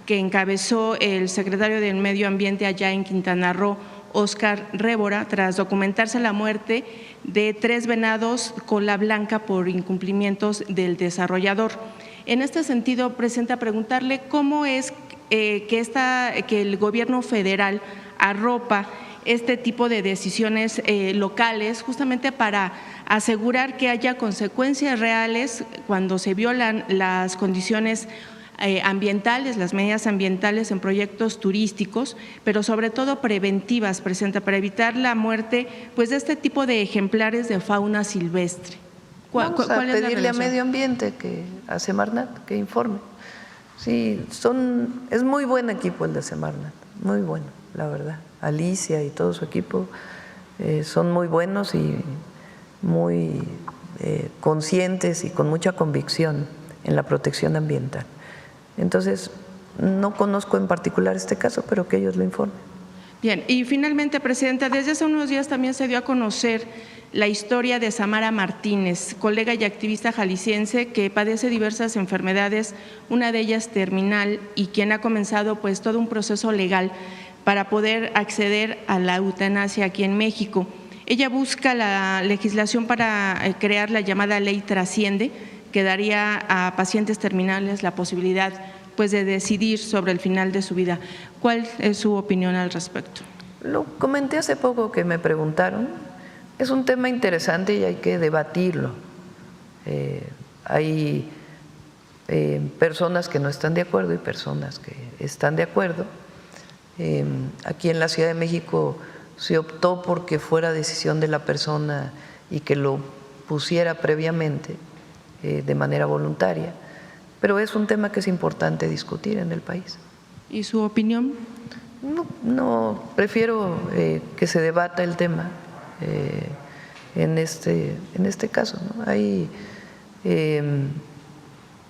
que encabezó el secretario del Medio Ambiente allá en Quintana Roo, Óscar Révora, tras documentarse la muerte de 3 venados cola blanca por incumplimientos del desarrollador. En este sentido, Presidenta, preguntarle cómo es que el gobierno federal arropa este tipo de decisiones locales justamente para asegurar que haya consecuencias reales cuando se violan las condiciones ambientales, las medidas ambientales en proyectos turísticos, pero sobre todo preventivas, Presidenta, para evitar la muerte pues de este tipo de ejemplares de fauna silvestre. Vamos a pedirle a Medio Ambiente, a Semarnat, que informe. Sí, es muy buen equipo el de Semarnat, muy bueno, la verdad. Alicia y todo su equipo son muy buenos y muy conscientes y con mucha convicción en la protección ambiental. Entonces, no conozco en particular este caso, pero que ellos lo informen. Bien, y finalmente, Presidenta, desde hace unos días también se dio a conocer la historia de Samara Martínez, colega y activista jalisciense que padece diversas enfermedades, una de ellas terminal, y quien ha comenzado pues todo un proceso legal para poder acceder a la eutanasia aquí en México. Ella busca la legislación para crear la llamada Ley Trasciende, que daría a pacientes terminales la posibilidad pues de decidir sobre el final de su vida. ¿Cuál es su opinión al respecto? Lo comenté hace poco que me preguntaron. Es un tema interesante y hay que debatirlo. Hay personas que no están de acuerdo y personas que están de acuerdo. Aquí en la Ciudad de México se optó porque fuera decisión de la persona y que lo pusiera previamente de manera voluntaria, pero es un tema que es importante discutir en el país. ¿Y su opinión? No, prefiero que se debata el tema en este caso, ¿no? Hay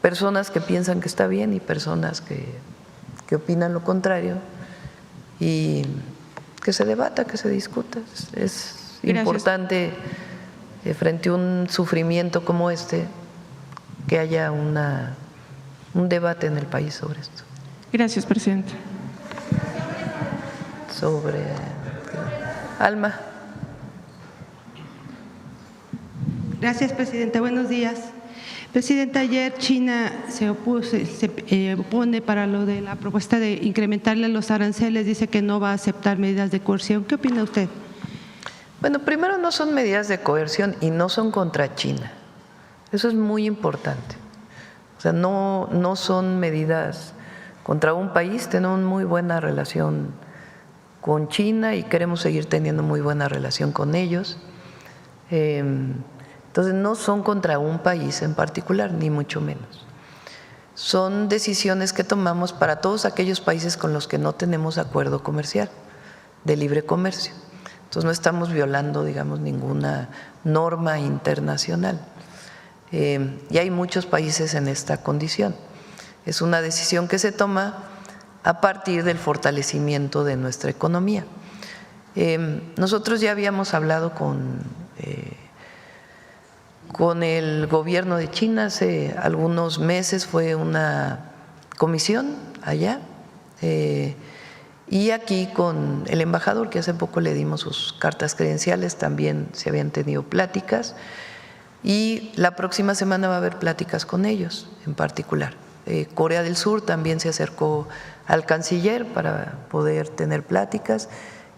personas que piensan que está bien y personas que opinan lo contrario, y que se debata, que se discuta. Es importante frente a un sufrimiento como este que haya un debate en el país sobre esto. Gracias, Presidenta. Sobre Alma. Gracias, Presidenta. Buenos días. Presidenta, ayer China se opone para lo de la propuesta de incrementarle los aranceles, dice que no va a aceptar medidas de coerción. ¿Qué opina usted? Bueno, primero, no son medidas de coerción y no son contra China. Eso es muy importante. O sea, no son medidas contra un país. Tenemos muy buena relación con China y queremos seguir teniendo muy buena relación con ellos. Entonces, no son contra un país en particular, ni mucho menos. Son decisiones que tomamos para todos aquellos países con los que no tenemos acuerdo comercial, de libre comercio. Entonces, no estamos violando, digamos, ninguna norma internacional. Y hay muchos países en esta condición. Es una decisión que se toma a partir del fortalecimiento de nuestra economía. Nosotros ya habíamos hablado con el gobierno de China hace algunos meses, fue una comisión allá, Y aquí con el embajador, que hace poco le dimos sus cartas credenciales, también se habían tenido pláticas y la próxima semana va a haber pláticas con ellos en particular. Corea del Sur también se acercó al canciller para poder tener pláticas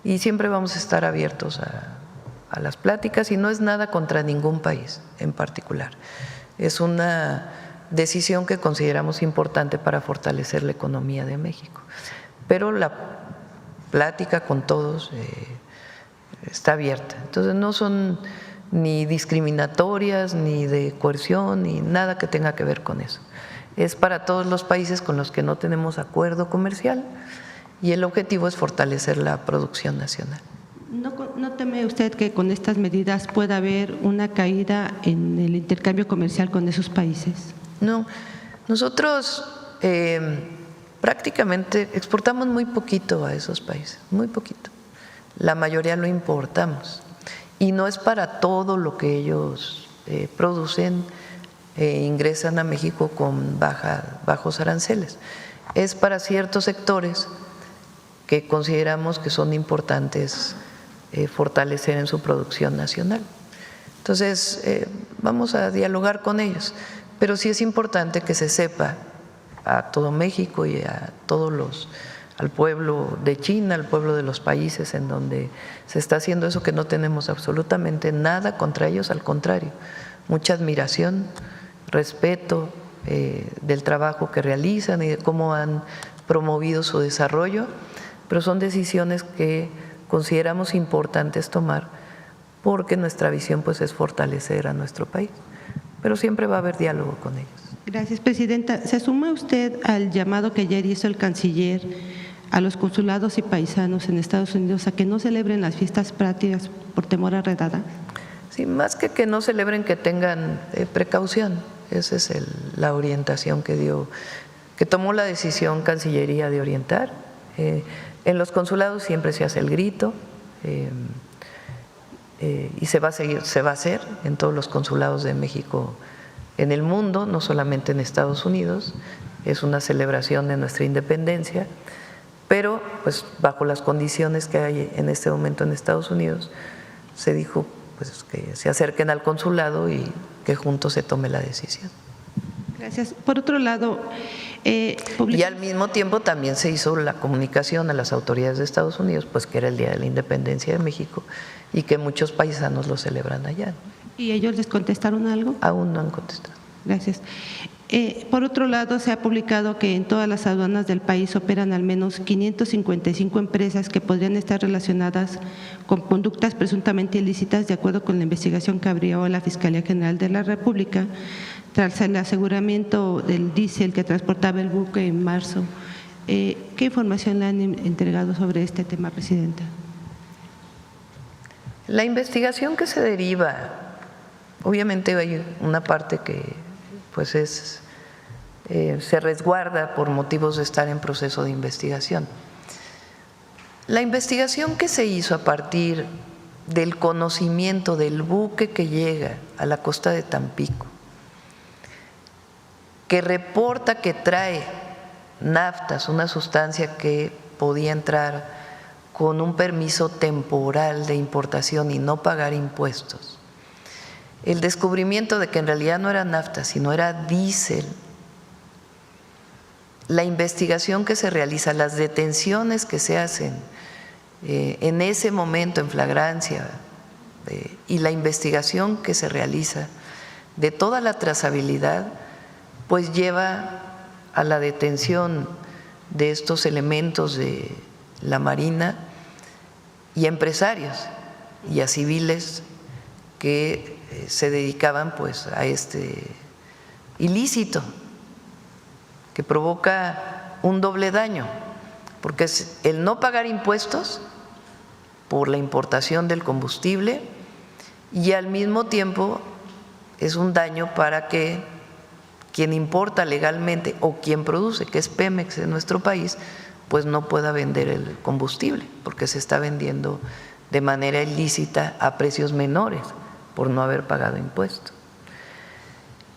y siempre vamos a estar abiertos a las pláticas y no es nada contra ningún país en particular. Es una decisión que consideramos importante para fortalecer la economía de México. Pero la plática con todos está abierta. Entonces no son ni discriminatorias, ni de coerción, ni nada que tenga que ver con eso. Es para todos los países con los que no tenemos acuerdo comercial y el objetivo es fortalecer la producción nacional. ¿No teme usted que con estas medidas pueda haber una caída en el intercambio comercial con esos países? No, nosotros prácticamente exportamos muy poquito a esos países, muy poquito. La mayoría lo importamos y no es para todo lo que ellos producen, ingresan a México con bajos aranceles. Es para ciertos sectores que consideramos que son importantes fortalecer en su producción nacional. Entonces, vamos a dialogar con ellos, pero sí es importante que se sepa a todo México y a al pueblo de China, al pueblo de los países en donde se está haciendo eso, que no tenemos absolutamente nada contra ellos, al contrario, mucha admiración, respeto del trabajo que realizan y de cómo han promovido su desarrollo, pero son decisiones que consideramos importantes tomar porque nuestra visión pues es fortalecer a nuestro país, pero siempre va a haber diálogo con ellos. Gracias, presidenta. ¿Se suma usted al llamado que ayer hizo el canciller a los consulados y paisanos en Estados Unidos a que no celebren las fiestas patrias por temor a redadas? Sí, más que no celebren, que tengan precaución. Esa es la orientación que tomó la decisión Cancillería de orientar. En los consulados siempre se hace el grito y se va a hacer en todos los consulados de México en el mundo, no solamente en Estados Unidos. Es una celebración de nuestra independencia, pero pues bajo las condiciones que hay en este momento en Estados Unidos, se dijo pues que se acerquen al consulado y que juntos se tome la decisión. Gracias. Por otro lado, y al mismo tiempo también se hizo la comunicación a las autoridades de Estados Unidos, pues que era el Día de la Independencia de México y que muchos paisanos lo celebran allá. ¿Y ellos les contestaron algo? Aún no han contestado. Gracias. Por otro lado, se ha publicado que en todas las aduanas del país operan al menos 555 empresas que podrían estar relacionadas con conductas presuntamente ilícitas, de acuerdo con la investigación que abrió la Fiscalía General de la República tras el aseguramiento del diésel que transportaba el buque en marzo. ¿Qué información le han entregado sobre este tema, presidenta? La investigación que se deriva, obviamente hay una parte que pues se resguarda por motivos de estar en proceso de investigación. La investigación que se hizo a partir del conocimiento del buque que llega a la costa de Tampico, que reporta que trae naftas, una sustancia que podía entrar con un permiso temporal de importación y no pagar impuestos. El descubrimiento de que en realidad no era nafta, sino era diésel. La investigación que se realiza, las detenciones que se hacen en ese momento en flagrancia y la investigación que se realiza de toda la trazabilidad, pues lleva a la detención de estos elementos de la Marina y empresarios y a civiles que se dedicaban pues a este ilícito que provoca un doble daño, porque es el no pagar impuestos por la importación del combustible y al mismo tiempo es un daño para que quien importa legalmente o quien produce, que es Pemex en nuestro país, pues no pueda vender el combustible porque se está vendiendo de manera ilícita a precios menores por no haber pagado impuestos.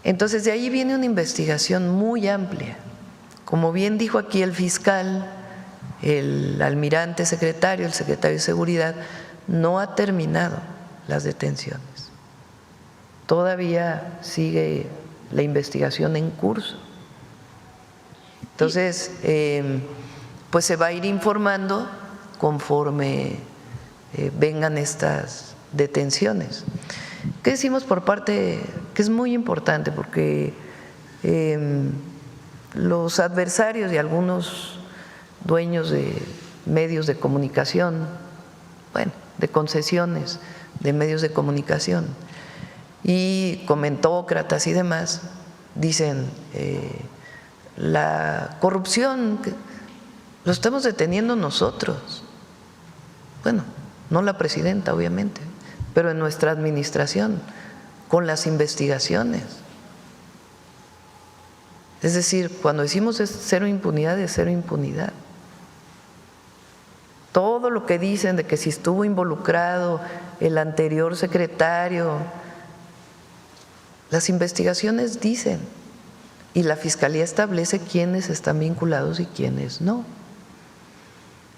Entonces de ahí viene una investigación muy amplia. Como bien dijo aquí el fiscal el almirante secretario, el secretario de Seguridad, no ha terminado las detenciones. Todavía sigue la investigación en curso. Entonces, pues se va a ir informando conforme vengan estas detenciones. ¿Qué decimos por parte? Que es muy importante porque los adversarios y algunos dueños de medios de comunicación, bueno, de concesiones de medios de comunicación y comentócratas y demás, dicen la corrupción lo estamos deteniendo nosotros. Bueno, no la presidenta, obviamente, pero en nuestra administración, con las investigaciones. Es decir, cuando decimos es cero impunidad, es cero impunidad. Todo lo que dicen de que si estuvo involucrado el anterior secretario, las investigaciones dicen y la Fiscalía establece quiénes están vinculados y quiénes no.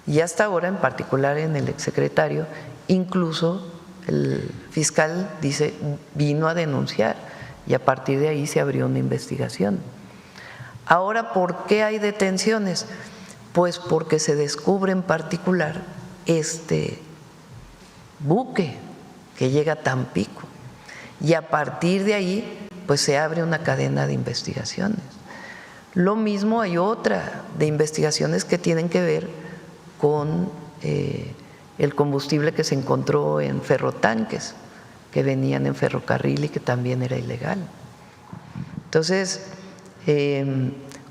Y hasta ahora, en particular en el exsecretario, incluso el fiscal dice vino a denunciar y a partir de ahí se abrió una investigación. Ahora, ¿por qué hay detenciones? Pues porque se descubre en particular este buque que llega a Tampico y a partir de ahí pues se abre una cadena de investigaciones. Lo mismo hay otra de investigaciones que tienen que ver con el combustible que se encontró en ferrotanques que venían en ferrocarril y que también era ilegal. Entonces,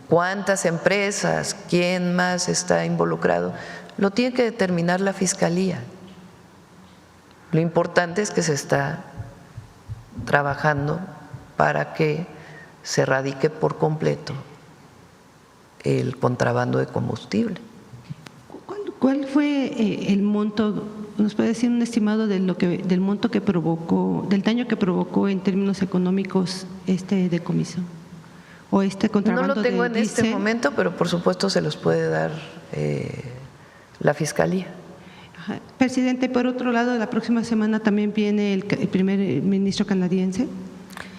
¿cuántas empresas? ¿Quién más está involucrado? Lo tiene que determinar la Fiscalía. Lo importante es que se está trabajando para que se erradique por completo el contrabando de combustible. ¿Cuál fue el monto? ¿Nos puede decir un estimado de del monto que provocó, del daño que provocó en términos económicos este decomiso? ¿O este contrabando? No lo tengo en este diésel? momento, pero por supuesto se los puede dar la Fiscalía. Ajá. Presidente, por otro lado, la próxima semana también viene el primer ministro canadiense.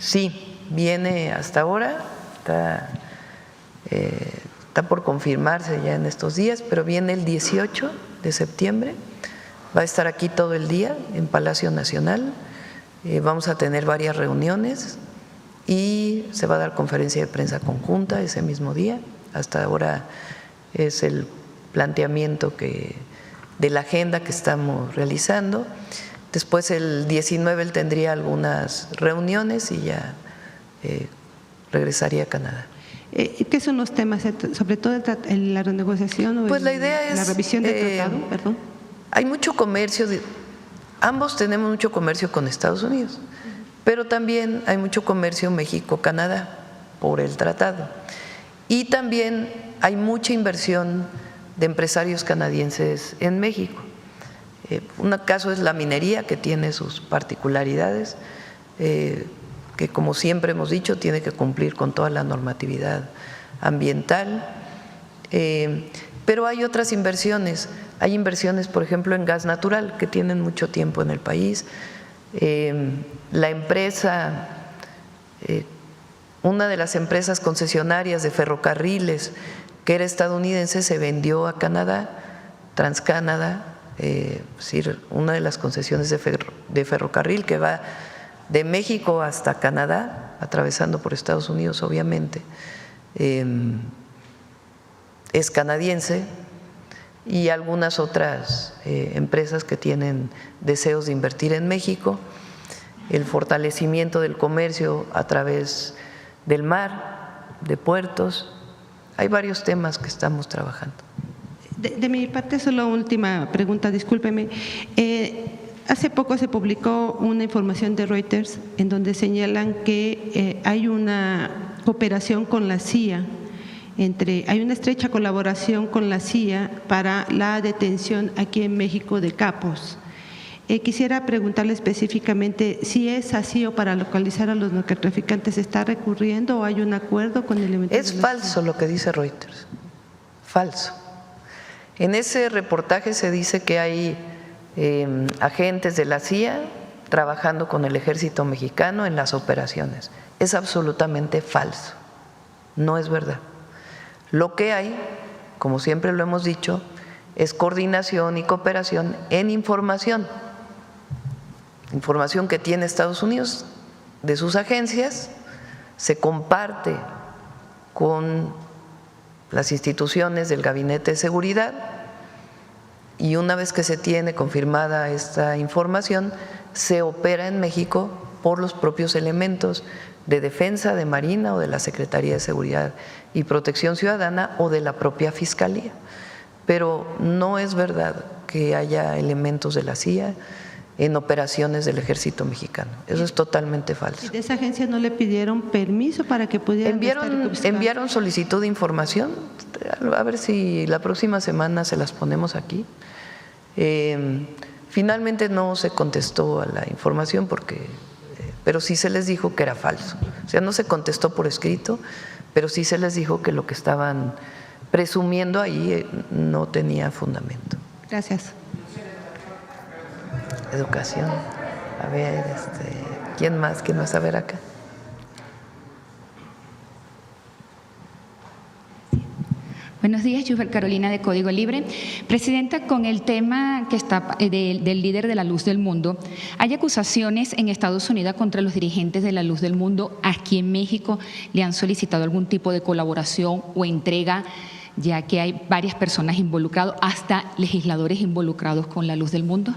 Sí, viene hasta ahora, está por confirmarse ya en estos días, pero viene el 18 de septiembre, va a estar aquí todo el día en Palacio Nacional, vamos a tener varias reuniones y se va a dar conferencia de prensa conjunta ese mismo día. Hasta ahora es el planteamiento de la agenda que estamos realizando. Después el 19 él tendría algunas reuniones y ya regresaría a Canadá. ¿Qué son los temas, sobre todo en la renegociación o pues la idea es la revisión del tratado? Perdón. Hay mucho comercio, ambos tenemos mucho comercio con Estados Unidos, pero también hay mucho comercio México-Canadá por el tratado. Y también hay mucha inversión de empresarios canadienses en México. Un caso es la minería, que tiene sus particularidades, que como siempre hemos dicho tiene que cumplir con toda la normatividad ambiental, pero hay otras inversiones. Hay inversiones, por ejemplo, en gas natural, que tienen mucho tiempo en el país. La empresa, una de las empresas concesionarias de ferrocarriles, que era estadounidense, se vendió a Canadá, TransCanada, es decir, una de las concesiones de ferrocarril que va de México hasta Canadá, atravesando por Estados Unidos, obviamente, es canadiense, y algunas otras empresas que tienen deseos de invertir en México, el fortalecimiento del comercio a través del mar, de puertos. Hay varios temas que estamos trabajando. De mi parte, solo última pregunta, discúlpeme. Hace poco se publicó una información de Reuters en donde señalan que hay una cooperación con la CIA, hay una estrecha colaboración con la CIA para la detención aquí en México de capos. Quisiera preguntarle específicamente si es así o para localizar a los narcotraficantes se está recurriendo o hay un acuerdo con elementos. Es falso lo que dice Reuters, falso. En ese reportaje se dice que hay agentes de la CIA trabajando con el ejército mexicano en las operaciones. Es absolutamente falso, no es verdad. Lo que hay, como siempre lo hemos dicho, es coordinación y cooperación en información. Información que tiene Estados Unidos de sus agencias, se comparte con las instituciones del Gabinete de Seguridad y una vez que se tiene confirmada esta información, se opera en México por los propios elementos de defensa, de Marina o de la Secretaría de Seguridad y Protección Ciudadana o de la propia Fiscalía. Pero no es verdad que haya elementos de la CIA en operaciones del Ejército Mexicano. Eso es totalmente falso. ¿Y de esa agencia no le pidieron permiso para que pudieran enviaron solicitud de información, a ver si la próxima semana se las ponemos aquí. Finalmente no se contestó a la información pero sí se les dijo que era falso. O sea, no se contestó por escrito, pero sí se les dijo que lo que estaban presumiendo ahí no tenía fundamento. Gracias. Educación. A ver, ¿quién más? ¿Quién más? A ver acá. Buenos días, Yusbel Carolina de Código Libre. Presidenta, con el tema que está del líder de la Luz del Mundo, hay acusaciones en Estados Unidos contra los dirigentes de la Luz del Mundo. Aquí en México le han solicitado algún tipo de colaboración o entrega, ya que hay varias personas involucradas, hasta legisladores involucrados con la Luz del Mundo.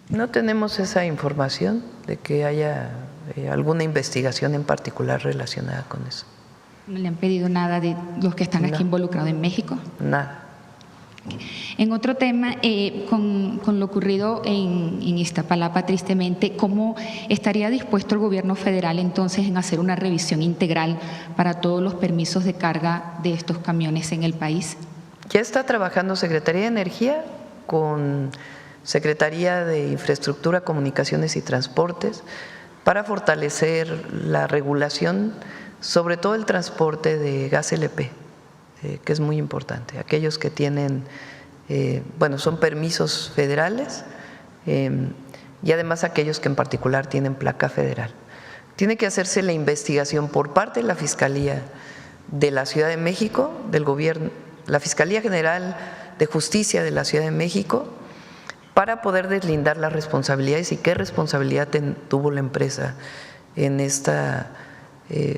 No tenemos esa información de que haya alguna investigación en particular relacionada con eso. ¿No le han pedido nada de los que están aquí involucrados en México? Nada. En otro tema, con lo ocurrido en Iztapalapa, tristemente, ¿cómo estaría dispuesto el gobierno federal entonces en hacer una revisión integral para todos los permisos de carga de estos camiones en el país? Ya está trabajando Secretaría de Energía con Secretaría de Infraestructura, Comunicaciones y Transportes para fortalecer la regulación, sobre todo el transporte de gas LP, que es muy importante. Aquellos que tienen, son permisos federales y además aquellos que en particular tienen placa federal. Tiene que hacerse la investigación por parte de la Fiscalía de la Ciudad de México, del gobierno, la Fiscalía General de Justicia de la Ciudad de México, para poder deslindar las responsabilidades y qué responsabilidad tuvo la empresa en esta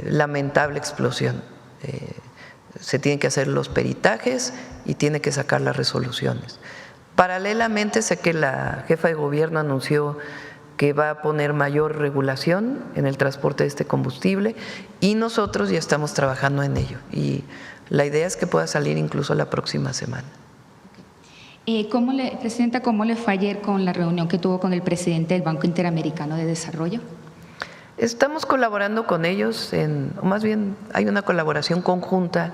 lamentable explosión. Se tienen que hacer los peritajes y tiene que sacar las resoluciones. Paralelamente, sé que la jefa de gobierno anunció que va a poner mayor regulación en el transporte de este combustible y nosotros ya estamos trabajando en ello y la idea es que pueda salir incluso la próxima semana. Presidenta, ¿cómo le fue ayer con la reunión que tuvo con el presidente del Banco Interamericano de Desarrollo? Estamos colaborando con ellos, o más bien hay una colaboración conjunta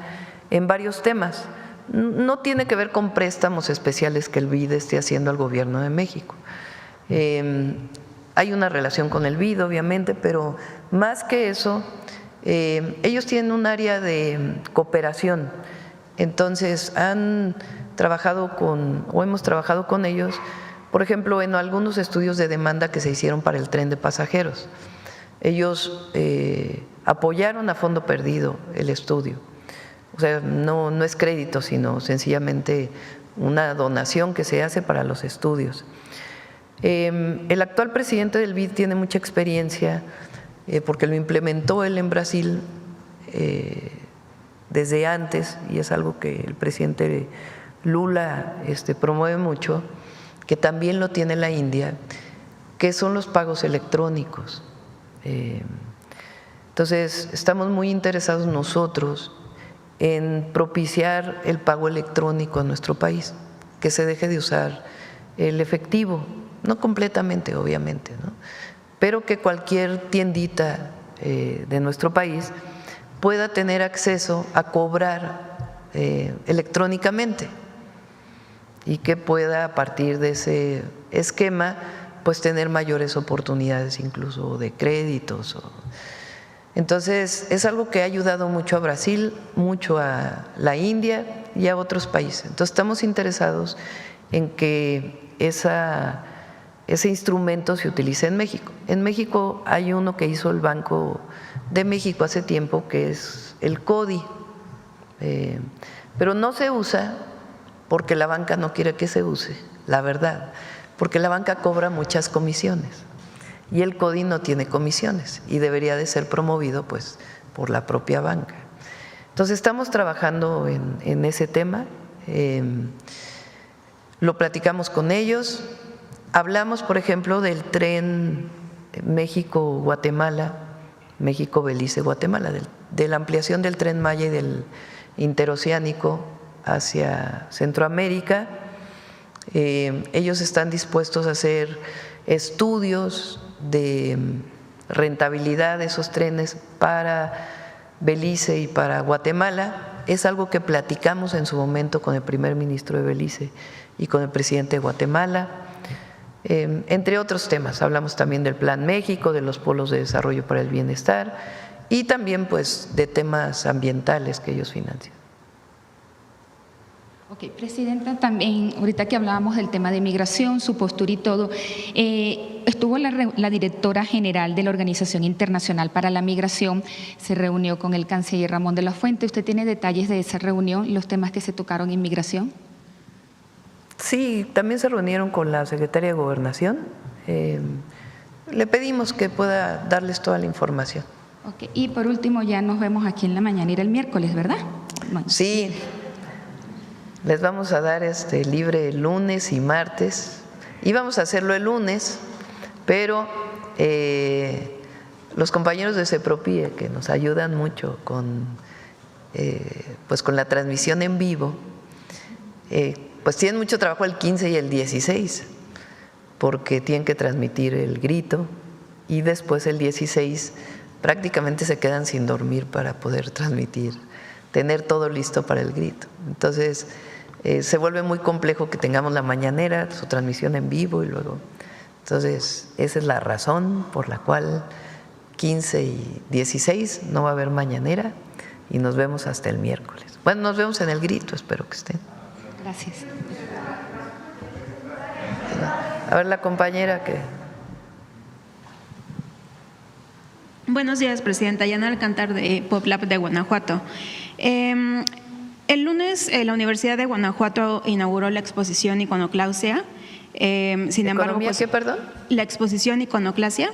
en varios temas. No tiene que ver con préstamos especiales que el BID esté haciendo al Gobierno de México. Hay una relación con el BID, obviamente, pero más que eso, ellos tienen un área de cooperación. Entonces, hemos trabajado con ellos, por ejemplo, en algunos estudios de demanda que se hicieron para el tren de pasajeros. Ellos apoyaron a fondo perdido el estudio. O sea, no es crédito, sino sencillamente una donación que se hace para los estudios. El actual presidente del BID tiene mucha experiencia porque lo implementó él en Brasil desde antes y es algo que el presidente Lula promueve mucho, que también lo tiene la India, que son los pagos electrónicos. Entonces, estamos muy interesados nosotros en propiciar el pago electrónico en nuestro país, que se deje de usar el efectivo, no completamente, obviamente, ¿no? Pero que cualquier tiendita de nuestro país pueda tener acceso a cobrar electrónicamente y que pueda a partir de ese esquema pues tener mayores oportunidades incluso de créditos. Entonces, es algo que ha ayudado mucho a Brasil, mucho a la India y a otros países. Entonces, estamos interesados en que ese instrumento se utilice en México. En México hay uno que hizo el Banco de México hace tiempo, que es el CODI, pero no se usa porque la banca no quiere que se use, la verdad, porque la banca cobra muchas comisiones. Y el CODI no tiene comisiones y debería de ser promovido pues por la propia banca. Entonces estamos trabajando en ese tema, lo platicamos con ellos, hablamos por ejemplo del tren México-Guatemala, México-Belice-Guatemala, de la ampliación del Tren Maya y del interoceánico hacia Centroamérica. Ellos están dispuestos a hacer estudios de rentabilidad de esos trenes para Belice y para Guatemala. Es algo que platicamos en su momento con el primer ministro de Belice y con el presidente de Guatemala, entre otros temas. Hablamos también del Plan México, de los polos de desarrollo para el bienestar y también pues de temas ambientales que ellos financian. Ok, Presidenta, también ahorita que hablábamos del tema de migración, su postura y todo, estuvo la directora general de la Organización Internacional para la Migración, se reunió con el canciller Ramón de la Fuente. ¿Usted tiene detalles de esa reunión, los temas que se tocaron en migración? Sí, también se reunieron con la secretaria de Gobernación. Le pedimos que pueda darles toda la información. Ok, y por último ya nos vemos aquí en la mañanera el miércoles, ¿verdad? Bueno. Sí. Les vamos a dar libre lunes y martes. Íbamos a hacerlo el lunes, pero los compañeros de CEPROPIE, que nos ayudan mucho con la transmisión en vivo, pues tienen mucho trabajo el 15 y el 16, porque tienen que transmitir el grito y después el 16 prácticamente se quedan sin dormir para poder transmitir, tener todo listo para el grito. Entonces, se vuelve muy complejo que tengamos la mañanera, su transmisión en vivo y luego. Entonces, esa es la razón por la cual 15 y 16 no va a haber mañanera y nos vemos hasta el miércoles. Bueno, nos vemos en el grito, espero que estén. Gracias. A ver, la compañera que… Buenos días, Presidenta. Yana Alcántar, de PopLab de Guanajuato. El lunes la Universidad de Guanajuato inauguró la exposición Iconoclasia. Sin embargo, pues, ¿qué, perdón? La exposición Iconoclasia.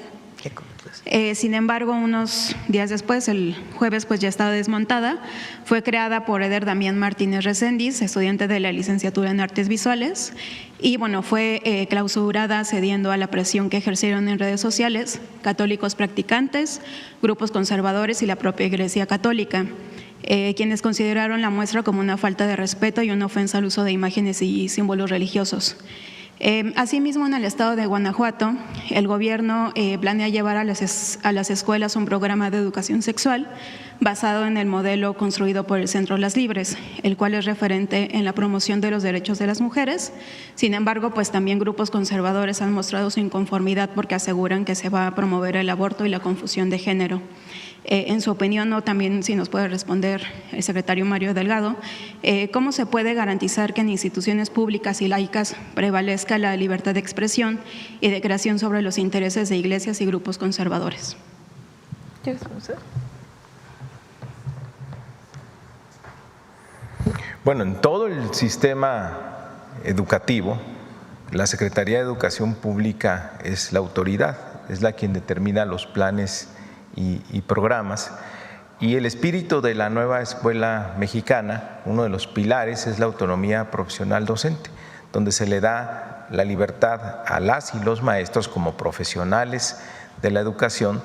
Sin embargo, unos días después, el jueves, pues ya estaba desmontada. Fue creada por Eder Damián Martínez Recendis, estudiante de la licenciatura en Artes Visuales, y bueno, fue clausurada cediendo a la presión que ejercieron en redes sociales católicos practicantes, grupos conservadores y la propia Iglesia Católica, quienes consideraron la muestra como una falta de respeto y una ofensa al uso de imágenes y símbolos religiosos. Asimismo, en el estado de Guanajuato, el gobierno planea llevar a las escuelas un programa de educación sexual basado en el modelo construido por el Centro Las Libres, el cual es referente en la promoción de los derechos de las mujeres. Sin embargo, pues también grupos conservadores han mostrado su inconformidad porque aseguran que se va a promover el aborto y la confusión de género. En su opinión, o también si nos puede responder el secretario Mario Delgado, ¿cómo se puede garantizar que en instituciones públicas y laicas prevalezca la libertad de expresión y de creación sobre los intereses de iglesias y grupos conservadores? ¿Quieres conocer? Bueno, en todo el sistema educativo, la Secretaría de Educación Pública es la autoridad, es la quien determina los planes y programas. Y el espíritu de la nueva escuela mexicana, uno de los pilares, es la autonomía profesional docente, donde se le da la libertad a las y los maestros como profesionales de la educación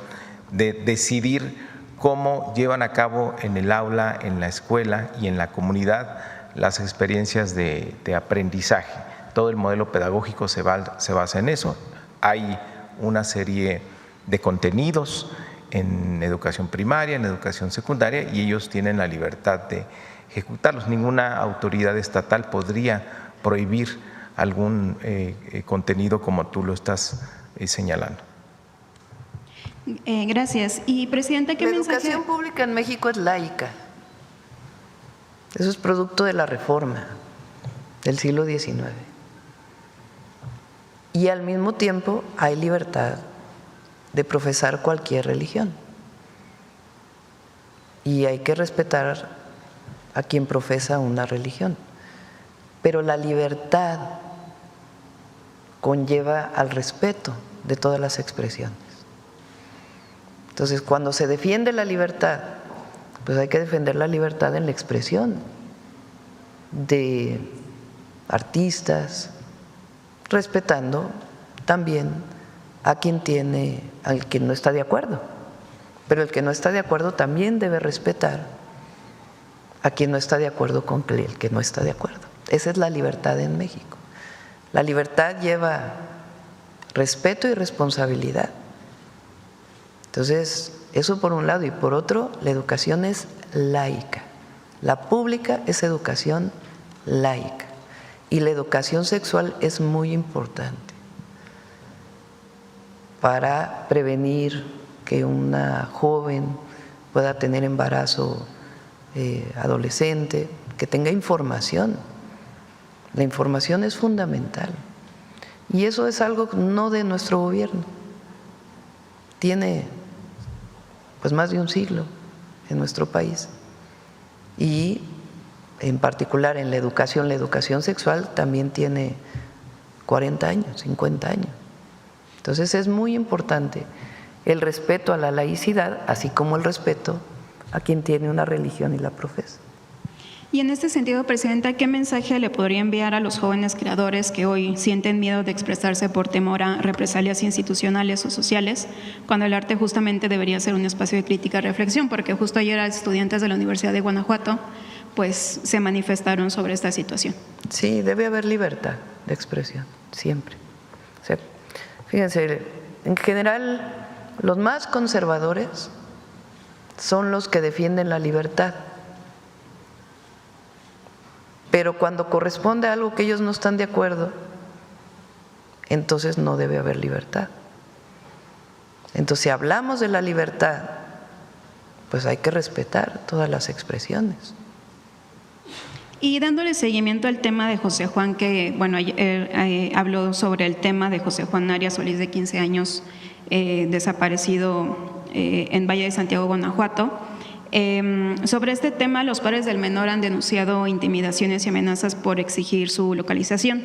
de decidir cómo llevan a cabo en el aula, en la escuela y en la comunidad las experiencias de aprendizaje. Todo el modelo pedagógico se basa en eso. Hay una serie de contenidos en educación primaria, en educación secundaria, y ellos tienen la libertad de ejecutarlos. Ninguna autoridad estatal podría prohibir algún contenido como tú lo estás señalando. Gracias. Y, Presidenta, ¿qué La mensaje? educación pública en México es laica. Eso es producto de la reforma del siglo XIX. Y al mismo tiempo hay libertad de profesar cualquier religión. Y hay que respetar a quien profesa una religión. Pero la libertad conlleva al respeto de todas las expresiones. Entonces, cuando se defiende la libertad, pues hay que defender la libertad en la expresión de artistas, respetando también a quien no está de acuerdo. Pero el que no está de acuerdo también debe respetar a quien no está de acuerdo con el que no está de acuerdo. Esa es la libertad en México. La libertad lleva respeto y responsabilidad. Entonces, eso por un lado, y por otro, la educación es laica. La pública es educación laica. Y la educación sexual es muy importante para prevenir que una joven pueda tener embarazo adolescente, que tenga información. La información es fundamental. Y eso es algo no de nuestro gobierno. Tiene pues más de un siglo en nuestro país. Y en particular en la educación sexual también tiene 40 años, 50 años. Entonces es muy importante el respeto a la laicidad, así como el respeto a quien tiene una religión y la profesa. Y en este sentido, Presidenta, ¿qué mensaje le podría enviar a los jóvenes creadores que hoy sienten miedo de expresarse por temor a represalias institucionales o sociales, cuando el arte justamente debería ser un espacio de crítica y reflexión? Porque justo ayer estudiantes de la Universidad de Guanajuato pues se manifestaron sobre esta situación. Sí, debe haber libertad de expresión, siempre. O sea, fíjense, en general los más conservadores son los que defienden la libertad. Pero cuando corresponde a algo que ellos no están de acuerdo, entonces no debe haber libertad. Entonces, si hablamos de la libertad, pues hay que respetar todas las expresiones. Y dándole seguimiento al tema de José Juan, que bueno, ayer habló sobre el tema de José Juan Arias Solís, de 15 años, desaparecido en Valle de Santiago, Guanajuato. Sobre este tema, los padres del menor han denunciado intimidaciones y amenazas por exigir su localización.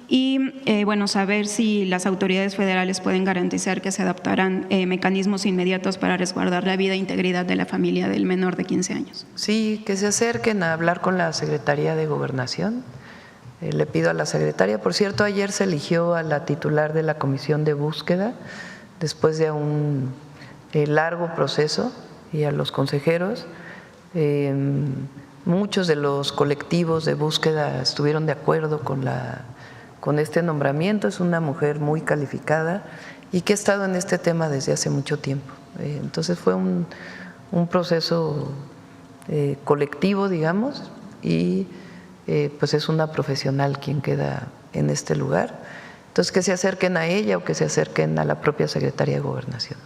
Y bueno, saber si las autoridades federales pueden garantizar que se adoptarán mecanismos inmediatos para resguardar la vida e integridad de la familia del menor de 15 años. Sí, que se acerquen a hablar con la Secretaría de Gobernación. Le pido a la secretaria, por cierto, ayer se eligió a la titular de la Comisión de Búsqueda después de un largo proceso, y a los consejeros. Muchos de los colectivos de búsqueda estuvieron de acuerdo con este nombramiento. Es una mujer muy calificada y que ha estado en este tema desde hace mucho tiempo. Entonces fue un proceso colectivo, digamos, y pues es una profesional quien queda en este lugar. Entonces que se acerquen a ella o que se acerquen a la propia Secretaría de Gobernación.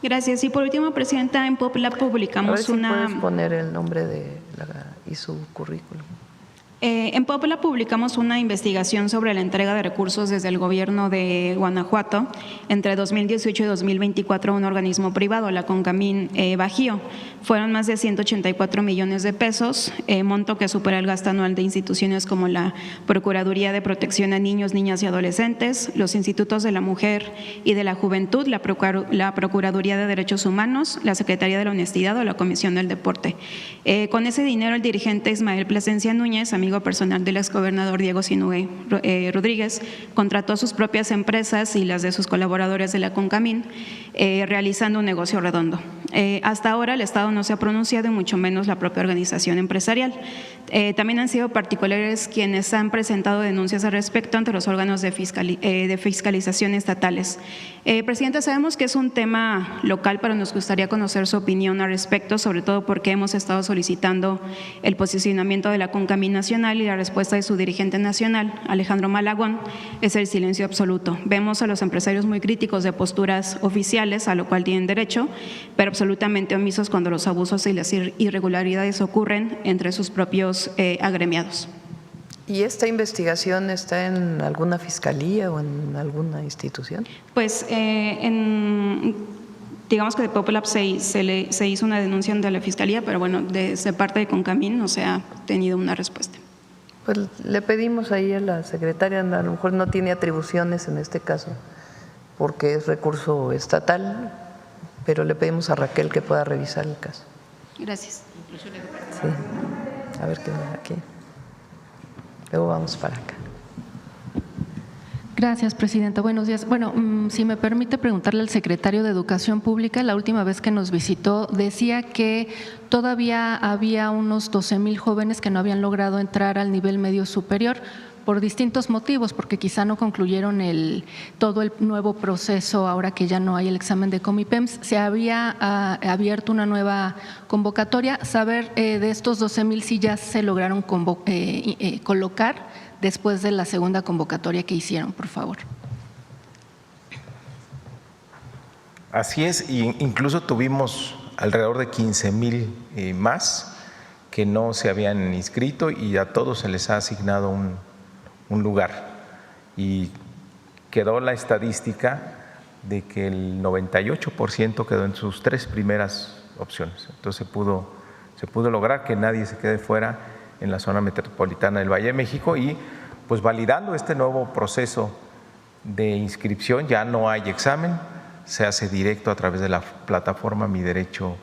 Gracias. Y por último, Presidenta, en Popla publicamos a ver si puedes poner el nombre y su currículum. En Popla publicamos una investigación sobre la entrega de recursos desde el gobierno de Guanajuato entre 2018 y 2024 a un organismo privado, la Concamín Bajío. Fueron más de 184 millones de pesos, monto que supera el gasto anual de instituciones como la Procuraduría de Protección a Niños, Niñas y Adolescentes, los Institutos de la Mujer y de la Juventud, la Procuraduría de Derechos Humanos, la Secretaría de la Honestidad o la Comisión del Deporte. Con ese dinero, el dirigente Ismael Plasencia Núñez, amigo personal del exgobernador Diego Sinúe Rodríguez, contrató sus propias empresas y las de sus colaboradores de la Concamín, realizando un negocio redondo. Hasta ahora el Estado no se ha pronunciado y mucho menos la propia organización empresarial. También han sido particulares quienes han presentado denuncias al respecto ante los órganos de fiscalización estatales. Presidenta, sabemos que es un tema local, pero nos gustaría conocer su opinión al respecto, sobre todo porque hemos estado solicitando el posicionamiento de la CONCAMI nacional y la respuesta de su dirigente nacional, Alejandro Malagón, es el silencio absoluto. Vemos a los empresarios muy críticos de posturas oficiales, a lo cual tienen derecho, pero absolutamente omisos cuando los abusos y las irregularidades ocurren entre sus propios agremiados. ¿Y esta investigación está en alguna fiscalía o en alguna institución? Pues digamos que de PopLab se hizo una denuncia ante la fiscalía, pero bueno, desde parte de CONCAMI no se ha tenido una respuesta. Pues le pedimos ahí a la secretaria, a lo mejor no tiene atribuciones en este caso, porque es recurso estatal, pero le pedimos a Raquel que pueda revisar el caso. Gracias. Sí, a ver qué aquí. Luego vamos para acá. Gracias, Presidenta. Buenos días. Bueno, si me permite preguntarle al secretario de Educación Pública, la última vez que nos visitó decía que todavía había unos 12,000 jóvenes que no habían logrado entrar al nivel medio superior por distintos motivos, porque quizá no concluyeron todo el nuevo proceso ahora que ya no hay el examen de Comipems. Se había abierto una nueva convocatoria. Saber de estos 12,000 si ya se lograron colocar después de la segunda convocatoria que hicieron, por favor. Así es, e incluso tuvimos alrededor de 15,000 más que no se habían inscrito y a todos se les ha asignado un lugar. Y quedó la estadística de que el 98% quedó en sus 3 primeras opciones. Entonces se pudo lograr que nadie se quede fuera en la zona metropolitana del Valle de México y pues validando este nuevo proceso de inscripción ya no hay examen, se hace directo a través de la plataforma Mi Derecho,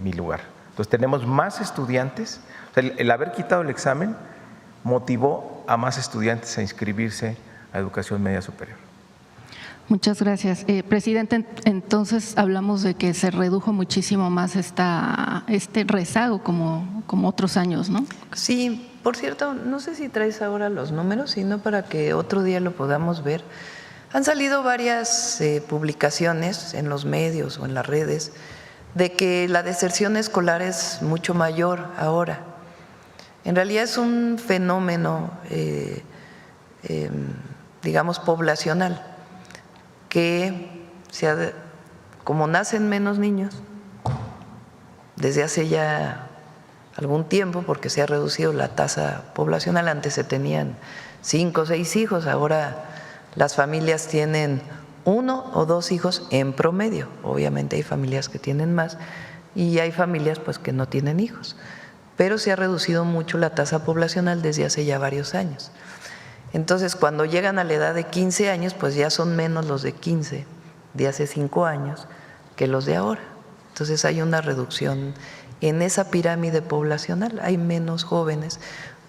Mi Lugar. Entonces tenemos más estudiantes, o sea, el haber quitado el examen motivó a más estudiantes a inscribirse a educación media superior. Muchas gracias. Presidente, entonces hablamos de que se redujo muchísimo más este rezago como otros años, ¿no? Sí, por cierto, no sé si traes ahora los números, sino para que otro día lo podamos ver. Han salido varias publicaciones en los medios o en las redes de que la deserción escolar es mucho mayor ahora. En realidad es un fenómeno, digamos, poblacional, que como nacen menos niños, desde hace ya algún tiempo, porque se ha reducido la tasa poblacional, antes se tenían 5 o 6 hijos, ahora las familias tienen 1 o 2 hijos en promedio. Obviamente hay familias que tienen más y hay familias pues que no tienen hijos, pero se ha reducido mucho la tasa poblacional desde hace ya varios años. Entonces, cuando llegan a la edad de 15 años, pues ya son menos los de 15 de hace 5 años que los de ahora. Entonces hay una reducción en esa pirámide poblacional, hay menos jóvenes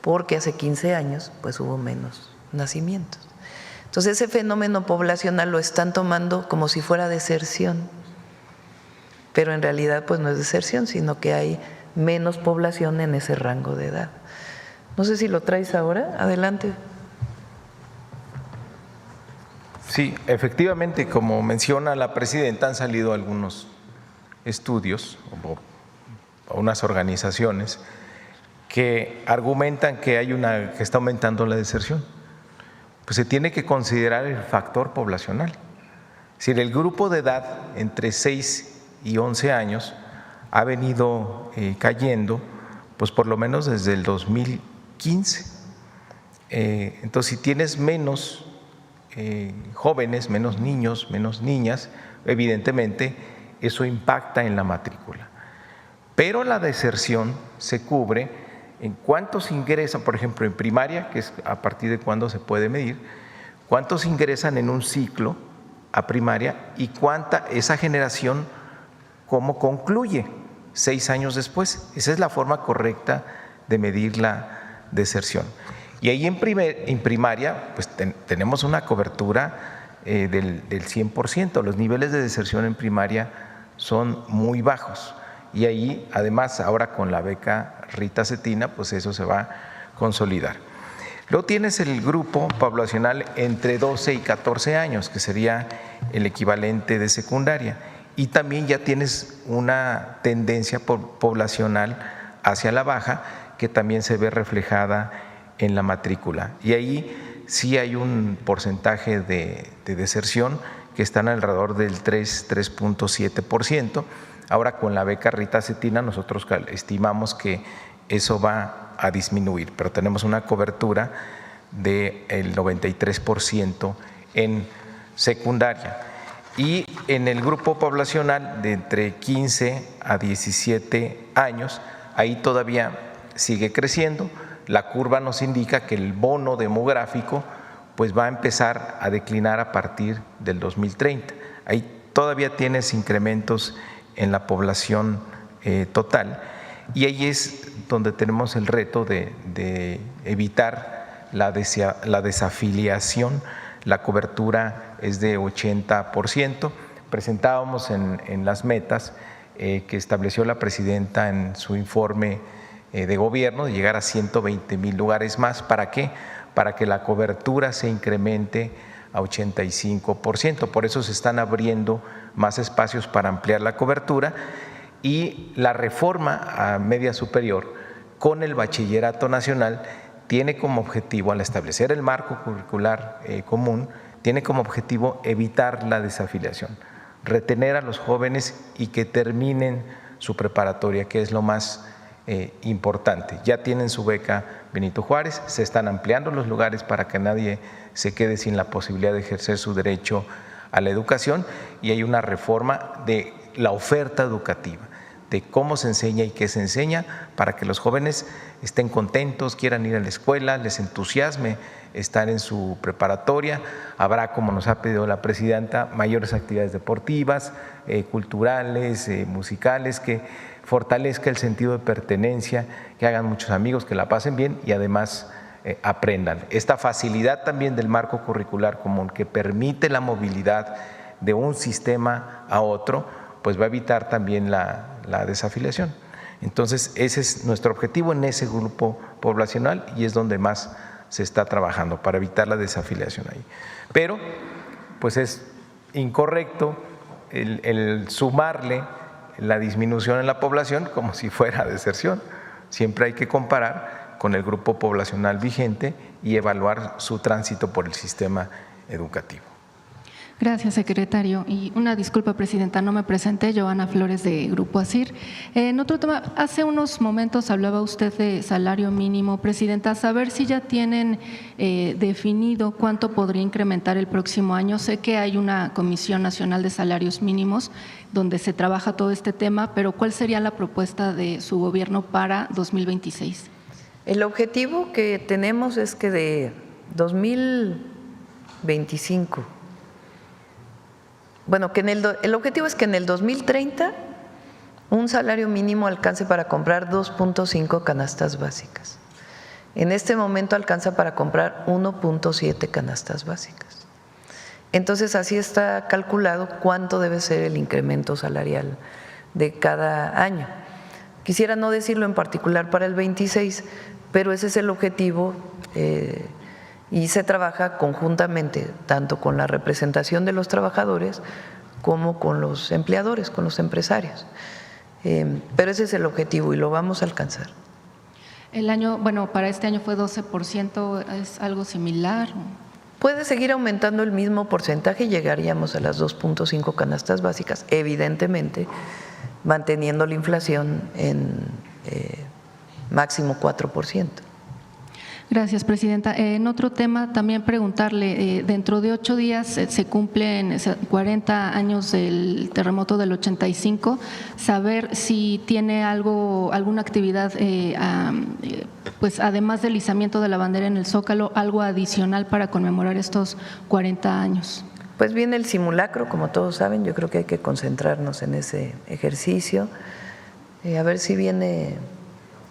porque hace 15 años pues hubo menos nacimientos. Entonces ese fenómeno poblacional lo están tomando como si fuera deserción, pero en realidad pues no es deserción, sino que hay menos población en ese rango de edad. No sé si lo traes ahora, adelante. Sí, efectivamente, como menciona la presidenta, han salido algunos estudios o unas organizaciones que argumentan que que está aumentando la deserción. Pues se tiene que considerar el factor poblacional. Es decir, el grupo de edad entre 6 y 11 años ha venido cayendo, pues por lo menos desde el 2015. Entonces, si tienes menos jóvenes, menos niños, menos niñas, evidentemente eso impacta en la matrícula. Pero la deserción se cubre en cuántos ingresan, por ejemplo, en primaria, que es a partir de cuándo se puede medir, cuántos ingresan en un ciclo a primaria y cuánta esa generación, cómo concluye 6 años después. Esa es la forma correcta de medir la deserción. Y ahí en primaria pues tenemos una cobertura del 100%. Los niveles de deserción en primaria son muy bajos. Y ahí, además, ahora con la beca Rita Cetina, pues eso se va a consolidar. Luego tienes el grupo poblacional entre 12 y 14 años, que sería el equivalente de secundaria. Y también ya tienes una tendencia poblacional hacia la baja, que también se ve reflejada en la matrícula. Y ahí sí hay un porcentaje de deserción que están alrededor del 3.7%. Ahora con la beca Rita Cetina nosotros estimamos que eso va a disminuir, pero tenemos una cobertura del 93% en secundaria. Y en el grupo poblacional de entre 15 a 17 años, ahí todavía sigue creciendo. La curva nos indica que el bono demográfico pues va a empezar a declinar a partir del 2030. Ahí todavía tienes incrementos en la población total, y ahí es donde tenemos el reto de evitar la desafiliación. La cobertura es de 80%. Presentábamos en las metas que estableció la presidenta en su informe de gobierno de llegar a 120,000 lugares más. ¿Para qué? Para que la cobertura se incremente a 85%. Por eso se están abriendo más espacios para ampliar la cobertura, y la reforma a media superior con el bachillerato nacional tiene como objetivo, al establecer el marco curricular común, tiene como objetivo evitar la desafiliación, retener a los jóvenes y que terminen su preparatoria, que es lo más importante. Ya tienen su beca Benito Juárez, se están ampliando los lugares para que nadie se quede sin la posibilidad de ejercer su derecho a la educación, y hay una reforma de la oferta educativa, de cómo se enseña y qué se enseña, para que los jóvenes estén contentos, quieran ir a la escuela, les entusiasme estar en su preparatoria. Habrá, como nos ha pedido la presidenta, mayores actividades deportivas, culturales, musicales, que fortalezca el sentido de pertenencia, que hagan muchos amigos, que la pasen bien y además aprendan. Esta facilidad también del marco curricular común, que permite la movilidad de un sistema a otro, pues va a evitar también la desafiliación. Entonces, ese es nuestro objetivo en ese grupo poblacional, y es donde más se está trabajando para evitar la desafiliación ahí. Pero, pues es incorrecto el sumarle la disminución en la población como si fuera deserción. Siempre hay que comparar con el grupo poblacional vigente y evaluar su tránsito por el sistema educativo. Gracias, secretario. Y una disculpa, presidenta, no me presenté, Joana Flores, de Grupo ASIR. En otro tema, hace unos momentos hablaba usted de salario mínimo. Presidenta, saber si ya tienen definido cuánto podría incrementar el próximo año. Sé que hay una Comisión Nacional de Salarios Mínimos donde se trabaja todo este tema, pero ¿cuál sería la propuesta de su gobierno para 2026? El objetivo que tenemos es que de 2025… Bueno, que el objetivo es que en el 2030 un salario mínimo alcance para comprar 2.5 canastas básicas. En este momento alcanza para comprar 1.7 canastas básicas. Entonces, así está calculado cuánto debe ser el incremento salarial de cada año. Quisiera no decirlo en particular para el 26, pero ese es el objetivo. Y se trabaja conjuntamente, tanto con la representación de los trabajadores como con los empleadores, con los empresarios. Pero ese es el objetivo y lo vamos a alcanzar. El año, bueno, para este año fue 12%, ¿es algo similar? Puede seguir aumentando el mismo porcentaje y llegaríamos a las 2.5 canastas básicas, evidentemente manteniendo la inflación en máximo 4%. Gracias, presidenta. En otro tema, también preguntarle, dentro de 8 días se cumplen 40 años del terremoto del 85, saber si tiene alguna actividad, pues además del izamiento de la bandera en el Zócalo, algo adicional para conmemorar estos 40 años. Pues viene el simulacro, como todos saben, yo creo que hay que concentrarnos en ese ejercicio, a ver si viene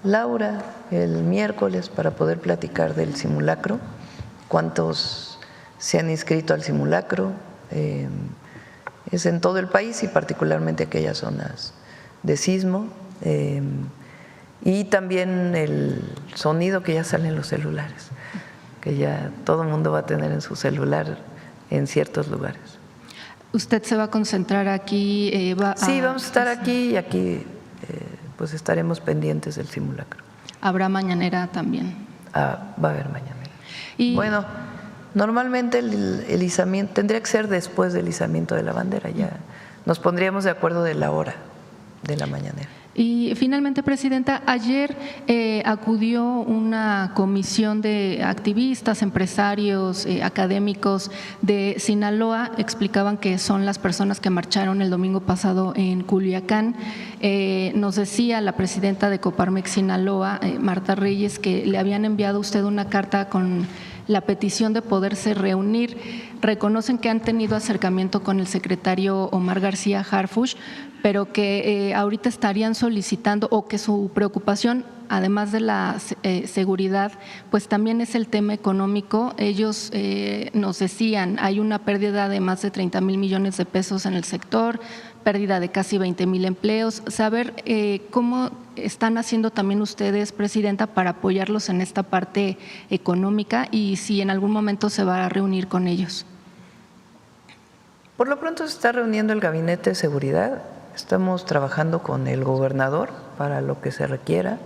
Laura el miércoles para poder platicar del simulacro, cuántos se han inscrito al simulacro, es en todo el país y particularmente aquellas zonas de sismo, y también el sonido que ya sale en los celulares, que ya todo el mundo va a tener en su celular en ciertos lugares. ¿Usted se va a concentrar aquí? Sí, vamos a estar aquí y aquí pues estaremos pendientes del simulacro. ¿Habrá mañanera también? Va a haber mañanera. Y bueno, normalmente el izamiento tendría que ser después del izamiento de la bandera, ya nos pondríamos de acuerdo de la hora de la mañanera. Y finalmente, Presidenta, ayer acudió una comisión de activistas, empresarios, académicos de Sinaloa, explicaban que son las personas que marcharon el domingo pasado en Culiacán. Nos decía la presidenta de Coparmex Sinaloa, Marta Reyes, que le habían enviado a usted una carta con la petición de poderse reunir. Reconocen que han tenido acercamiento con el secretario Omar García Harfuch, pero que ahorita estarían solicitando, o que su preocupación, además de la seguridad, pues también es el tema económico. Ellos nos decían, hay una pérdida de más de 30,000 millones de pesos en el sector, pérdida de casi 20,000 empleos. Saber cómo están haciendo también ustedes, Presidenta, para apoyarlos en esta parte económica y si en algún momento se va a reunir con ellos. Por lo pronto se está reuniendo el Gabinete de Seguridad, estamos trabajando con el gobernador para lo que se requiera.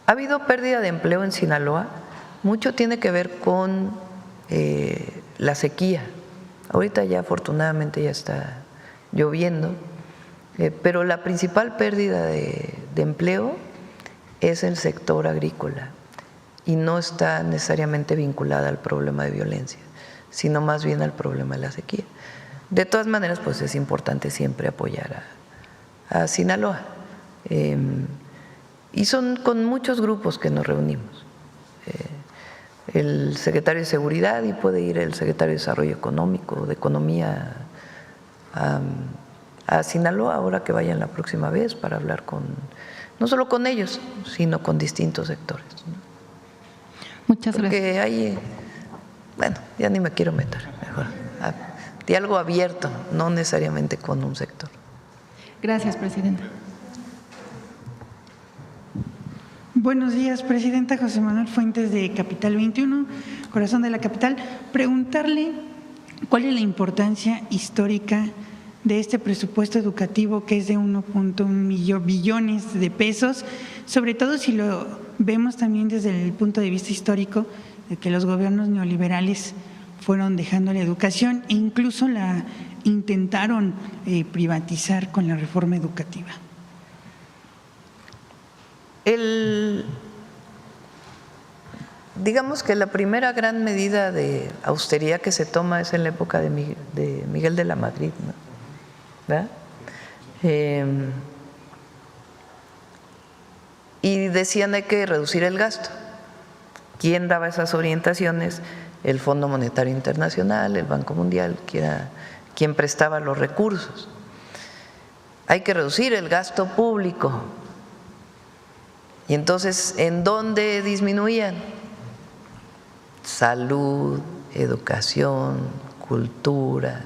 Ha habido pérdida de empleo en Sinaloa, mucho tiene que ver con la sequía. Ahorita ya afortunadamente ya está lloviendo, pero la principal pérdida de empleo es el sector agrícola y no está necesariamente vinculada al problema de violencia, sino más bien al problema de la sequía. De todas maneras, pues es importante siempre apoyar a Sinaloa. Y son con muchos grupos que nos reunimos. El secretario de Seguridad y puede ir el secretario de Desarrollo Económico, de Economía a Sinaloa, ahora que vayan la próxima vez para hablar no solo con ellos, sino con distintos sectores. Muchas gracias. Porque hay, bueno, ya ni me quiero meter, mejor. Diálogo abierto, no necesariamente con un sector. Gracias, Presidenta. Buenos días, Presidenta. José Manuel Fuentes, de Capital 21, Corazón de la Capital. Preguntarle cuál es la importancia histórica de este presupuesto educativo, que es de 1.1 billones de pesos, sobre todo si lo vemos también desde el punto de vista histórico de que los gobiernos neoliberales fueron dejando la educación e incluso la intentaron privatizar con la reforma educativa. Digamos que la primera gran medida de austeridad que se toma es en la época de Miguel de la Madrid, ¿no? ¿Verdad? Y decían hay que reducir el gasto. ¿Quién daba esas orientaciones? El Fondo Monetario Internacional, el Banco Mundial, que era quien prestaba los recursos. Hay que reducir el gasto público. Y entonces, ¿en dónde disminuían? Salud, educación, cultura,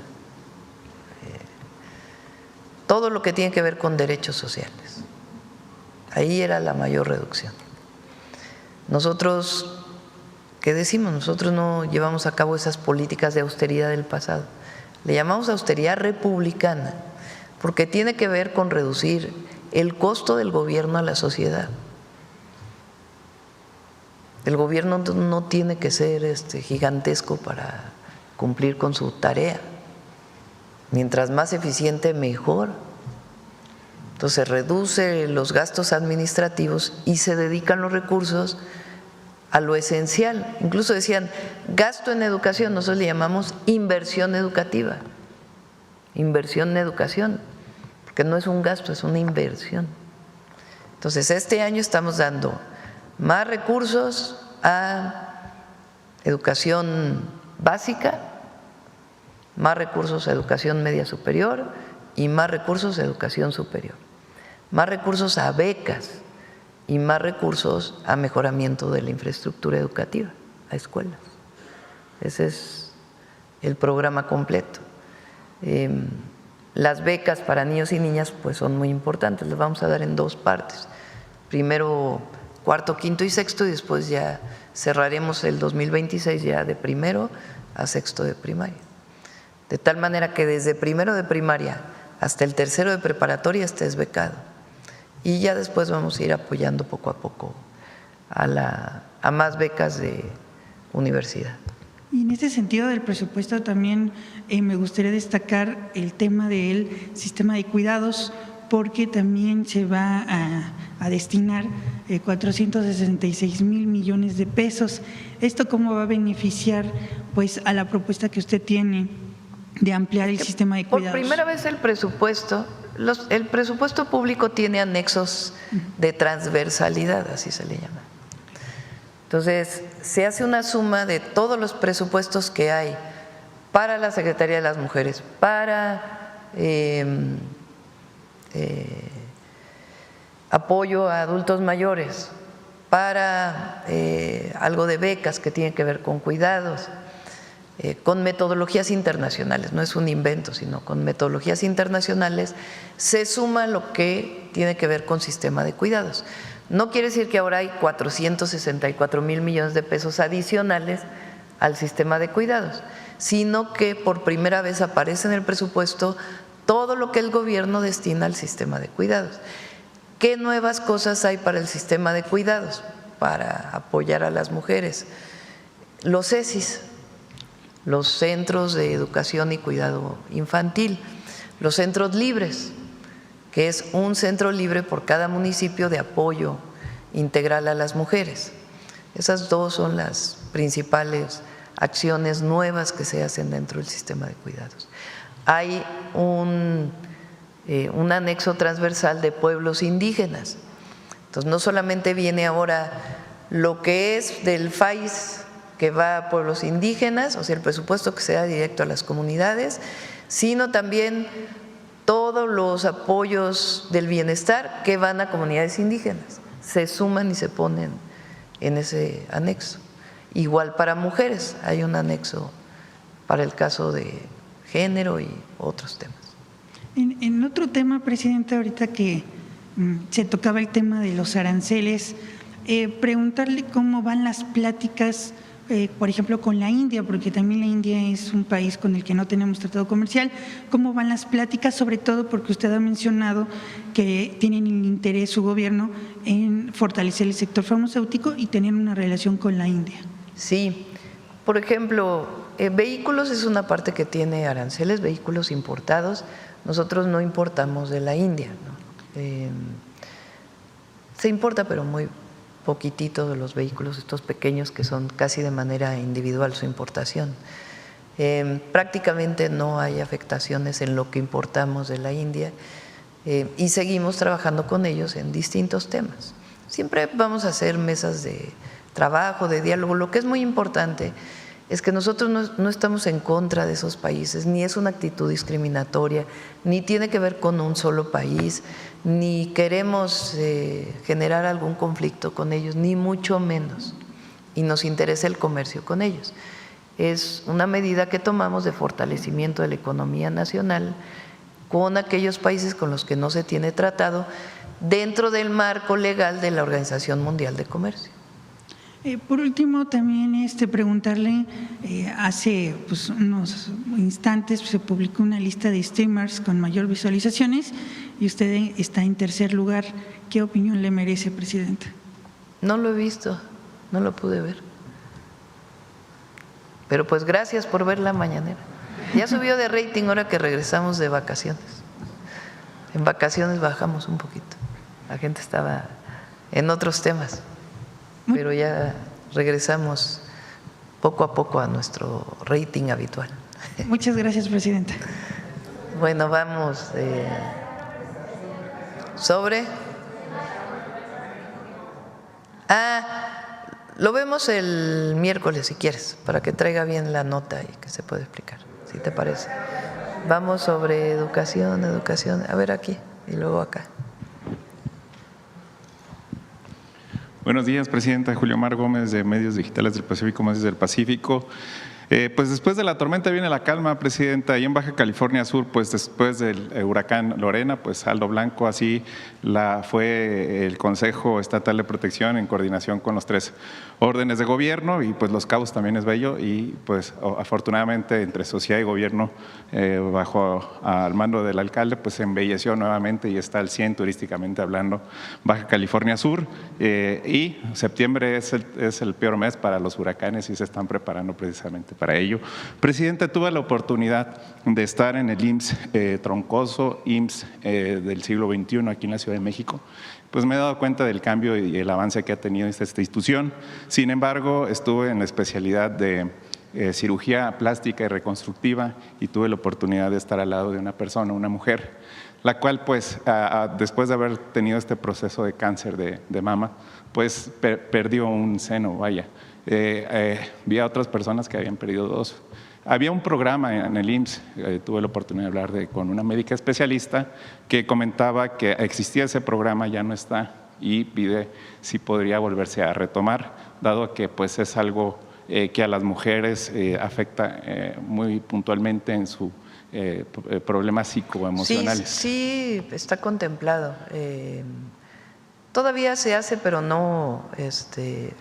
todo lo que tiene que ver con derechos sociales. Ahí era la mayor reducción. Nosotros, ¿qué decimos? Nosotros no llevamos a cabo esas políticas de austeridad del pasado. Le llamamos austeridad republicana, porque tiene que ver con reducir el costo del gobierno a la sociedad. El gobierno no tiene que ser gigantesco para cumplir con su tarea. Mientras más eficiente, mejor. Entonces reduce los gastos administrativos y se dedican los recursos a lo esencial. Incluso decían gasto en educación, nosotros le llamamos inversión educativa. Inversión en educación, porque no es un gasto, es una inversión. Entonces este año estamos dando más recursos a educación básica, más recursos a educación media superior y más recursos a educación superior, más recursos a becas y más recursos a mejoramiento de la infraestructura educativa, a escuelas. Ese es el programa completo. Las becas para niños y niñas pues son muy importantes, las vamos a dar en dos partes. Primero cuarto, quinto y sexto, y después ya cerraremos el 2026 ya de primero a sexto de primaria. De tal manera que desde primero de primaria hasta el tercero de preparatoria estés becado. Y ya después vamos a ir apoyando poco a poco a más becas de universidad. Y en este sentido del presupuesto también me gustaría destacar el tema del sistema de cuidados, porque también se va a destinar 466 mil millones de pesos. ¿Esto cómo va a beneficiar pues a la propuesta que usted tiene de ampliar el sistema de cuidados? Por primera vez el presupuesto público tiene anexos de transversalidad, así se le llama. Entonces, se hace una suma de todos los presupuestos que hay para la Secretaría de las Mujeres, para apoyo a adultos mayores, para algo de becas que tiene que ver con cuidados, con metodologías internacionales, no es un invento, sino con metodologías internacionales, se suma lo que tiene que ver con sistema de cuidados. No quiere decir que ahora hay 464 mil millones de pesos adicionales al sistema de cuidados, sino que por primera vez aparece en el presupuesto todo lo que el gobierno destina al sistema de cuidados. ¿Qué nuevas cosas hay para el sistema de cuidados? Para apoyar a las mujeres. Los CECIS, los Centros de Educación y Cuidado Infantil, los centros libres, que es un centro libre por cada municipio de apoyo integral a las mujeres. Esas dos son las principales acciones nuevas que se hacen dentro del sistema de cuidados. Hay un anexo transversal de pueblos indígenas. Entonces, no solamente viene ahora lo que es del FAIS que va a pueblos indígenas, o sea, el presupuesto que se da directo a las comunidades, sino también todos los apoyos del bienestar que van a comunidades indígenas, se suman y se ponen en ese anexo. Igual para mujeres, hay un anexo para el caso de género y otros temas. En otro tema, Presidenta, ahorita que se tocaba el tema de los aranceles, preguntarle cómo van las pláticas, por ejemplo, con la India, porque también la India es un país con el que no tenemos tratado comercial. ¿Cómo van las pláticas? Sobre todo porque usted ha mencionado que tienen el interés su gobierno en fortalecer el sector farmacéutico y tener una relación con la India. Sí, por ejemplo, vehículos es una parte que tiene aranceles, vehículos importados. Nosotros no importamos de la India, ¿no? Se importa, pero muy poquitito de los vehículos, estos pequeños que son casi de manera individual su importación. Prácticamente no hay afectaciones en lo que importamos de la India y seguimos trabajando con ellos en distintos temas. Siempre vamos a hacer mesas de trabajo, de diálogo. Lo que es muy importante es que nosotros no estamos en contra de esos países, ni es una actitud discriminatoria, ni tiene que ver con un solo país, ni queremos generar algún conflicto con ellos, ni mucho menos, y nos interesa el comercio con ellos. Es una medida que tomamos de fortalecimiento de la economía nacional con aquellos países con los que no se tiene tratado dentro del marco legal de la Organización Mundial de Comercio. Por último, también preguntarle, hace unos instantes se publicó una lista de streamers con mayor visualizaciones y usted está en tercer lugar. ¿Qué opinión le merece, Presidenta? No lo he visto, no lo pude ver. Pero pues gracias por ver la mañanera. Ya subió de rating ahora que regresamos de vacaciones. En vacaciones bajamos un poquito. La gente estaba en otros temas. Pero ya regresamos poco a poco a nuestro rating habitual. Muchas gracias, Presidenta. Bueno, vamos sobre. Lo vemos el miércoles si quieres, para que traiga bien la nota y que se pueda explicar, si te parece. Vamos sobre educación, a ver aquí y luego acá. Buenos días, Presidenta. Julio Mar Gómez, de Medios Digitales del Pacífico, Más del Pacífico. Pues después de la tormenta viene la calma, Presidenta. Ahí en Baja California Sur, pues después del huracán Lorena, pues saldo blanco, así fue el Consejo Estatal de Protección en coordinación con los 3 órdenes de gobierno, y pues Los Cabos también es bello, y pues afortunadamente entre sociedad y gobierno, bajo al mando del alcalde, pues se embelleció nuevamente y está al 100 turísticamente hablando Baja California Sur, y septiembre es el peor mes para los huracanes y se están preparando precisamente para ello. Presidenta, tuve la oportunidad de estar en el IMSS Troncoso, IMSS del siglo XXI aquí en la Ciudad de México. Pues me he dado cuenta del cambio y el avance que ha tenido esta institución. Sin embargo, estuve en la especialidad de cirugía plástica y reconstructiva y tuve la oportunidad de estar al lado de una persona, una mujer, la cual pues después de haber tenido este proceso de cáncer de mama, pues perdió un seno, vaya. Vi a otras personas que habían perdido 2. Había un programa en el IMSS, tuve la oportunidad de hablar con una médica especialista que comentaba que existía ese programa, ya no está, y pide si podría volverse a retomar, dado que pues es algo que a las mujeres afecta muy puntualmente en su problemas psicoemocionales. Sí, está contemplado. Todavía se hace, pero no,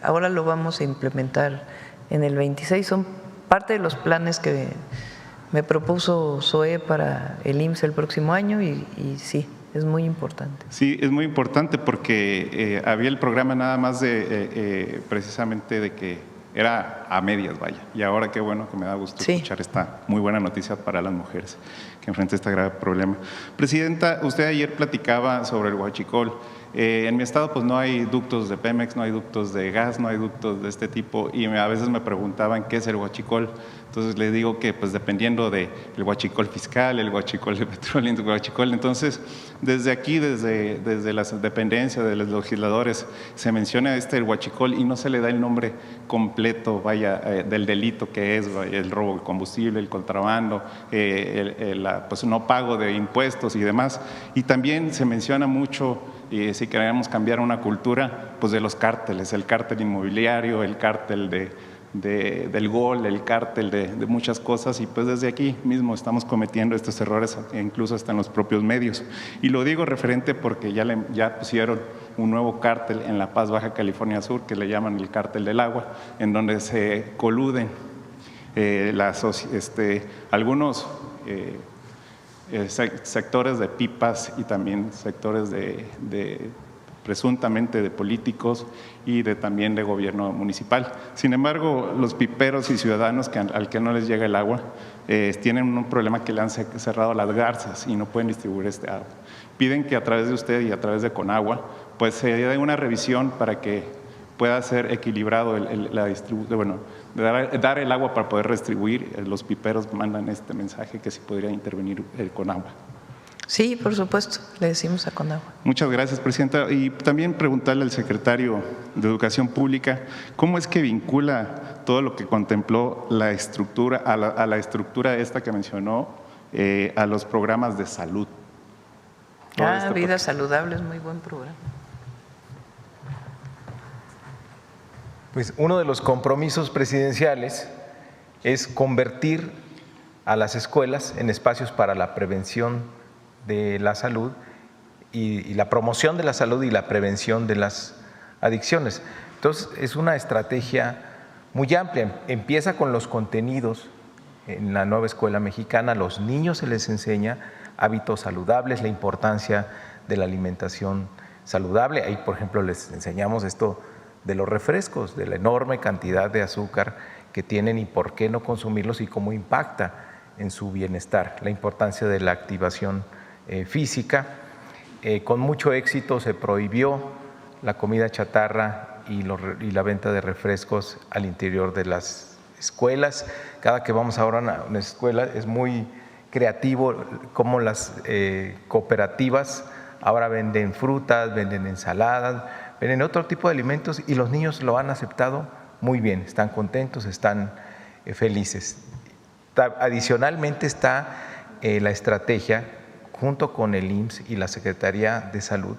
ahora lo vamos a implementar en el 26. Son parte de los planes que me propuso SOE para el IMSS el próximo año y sí, es muy importante. Sí, es muy importante porque había el programa nada más de precisamente de que era a medias, vaya. Y ahora qué bueno, que me da gusto escuchar esta muy buena noticia para las mujeres que enfrentan este grave problema. Presidenta, usted ayer platicaba sobre el huachicol. En mi estado pues no hay ductos de Pemex, no hay ductos de gas, no hay ductos de este tipo, y a veces me preguntaban qué es el huachicol. Entonces les digo que pues dependiendo del huachicol fiscal, el huachicol de petróleo, el huachicol, entonces desde aquí, desde las dependencias de los legisladores se menciona el huachicol y no se le da el nombre completo, vaya, del delito que es, vaya, el robo de combustible, el contrabando, pues no pago de impuestos y demás. Y también se menciona mucho, y si queremos cambiar una cultura, pues de los cárteles, el cártel inmobiliario, el cártel del gol, el cártel de muchas cosas, y pues desde aquí mismo estamos cometiendo estos errores, incluso hasta en los propios medios. Y lo digo referente porque ya pusieron un nuevo cártel en La Paz, Baja California Sur, que le llaman el cártel del agua, en donde se coluden algunos sectores de pipas y también sectores presuntamente de políticos y también de gobierno municipal. Sin embargo, los piperos y ciudadanos al que no les llega el agua tienen un problema, que le han cerrado las garzas y no pueden distribuir este agua. Piden que a través de usted y a través de Conagua pues se dé una revisión para que pueda ser equilibrado la distribución, dar el agua para poder redistribuir. Los piperos mandan este mensaje que sí podría intervenir el Conagua. Sí, por supuesto, le decimos a Conagua. Muchas gracias, Presidenta. Y también preguntarle al secretario de Educación Pública, ¿cómo es que vincula todo lo que contempló la estructura, a la estructura esta que mencionó, a los programas de salud? Vida Saludable es muy buen programa. Pues uno de los compromisos presidenciales es convertir a las escuelas en espacios para la prevención de la salud y la promoción de la salud y la prevención de las adicciones. Entonces, es una estrategia muy amplia. Empieza con los contenidos. En la nueva escuela mexicana, a los niños se les enseña hábitos saludables, la importancia de la alimentación saludable. Ahí, por ejemplo, les enseñamos esto de los refrescos, de la enorme cantidad de azúcar que tienen y por qué no consumirlos y cómo impacta en su bienestar, la importancia de la activación física. Con mucho éxito se prohibió la comida chatarra y la venta de refrescos al interior de las escuelas. Cada que vamos ahora a una escuela es muy creativo cómo las cooperativas ahora venden frutas, venden ensaladas, venden otro tipo de alimentos y los niños lo han aceptado muy bien, están contentos, están felices. Adicionalmente está la estrategia junto con el IMSS y la Secretaría de Salud,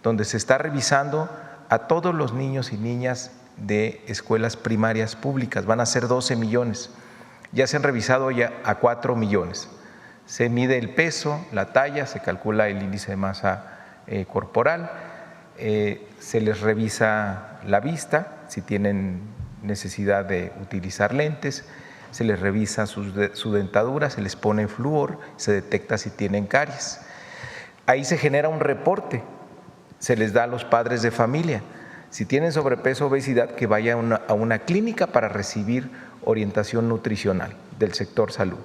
donde se está revisando a todos los niños y niñas de escuelas primarias públicas. Van a ser 12 millones. ya se han revisado ya a 4 millones. Se mide el peso, la talla, se calcula el índice de masa corporal, se les revisa la vista, si tienen necesidad de utilizar lentes, se les revisa su dentadura, se les pone flúor, se detecta si tienen caries. Ahí se genera un reporte, se les da a los padres de familia. Si tienen sobrepeso o obesidad, que vayan a una clínica para recibir orientación nutricional del sector salud.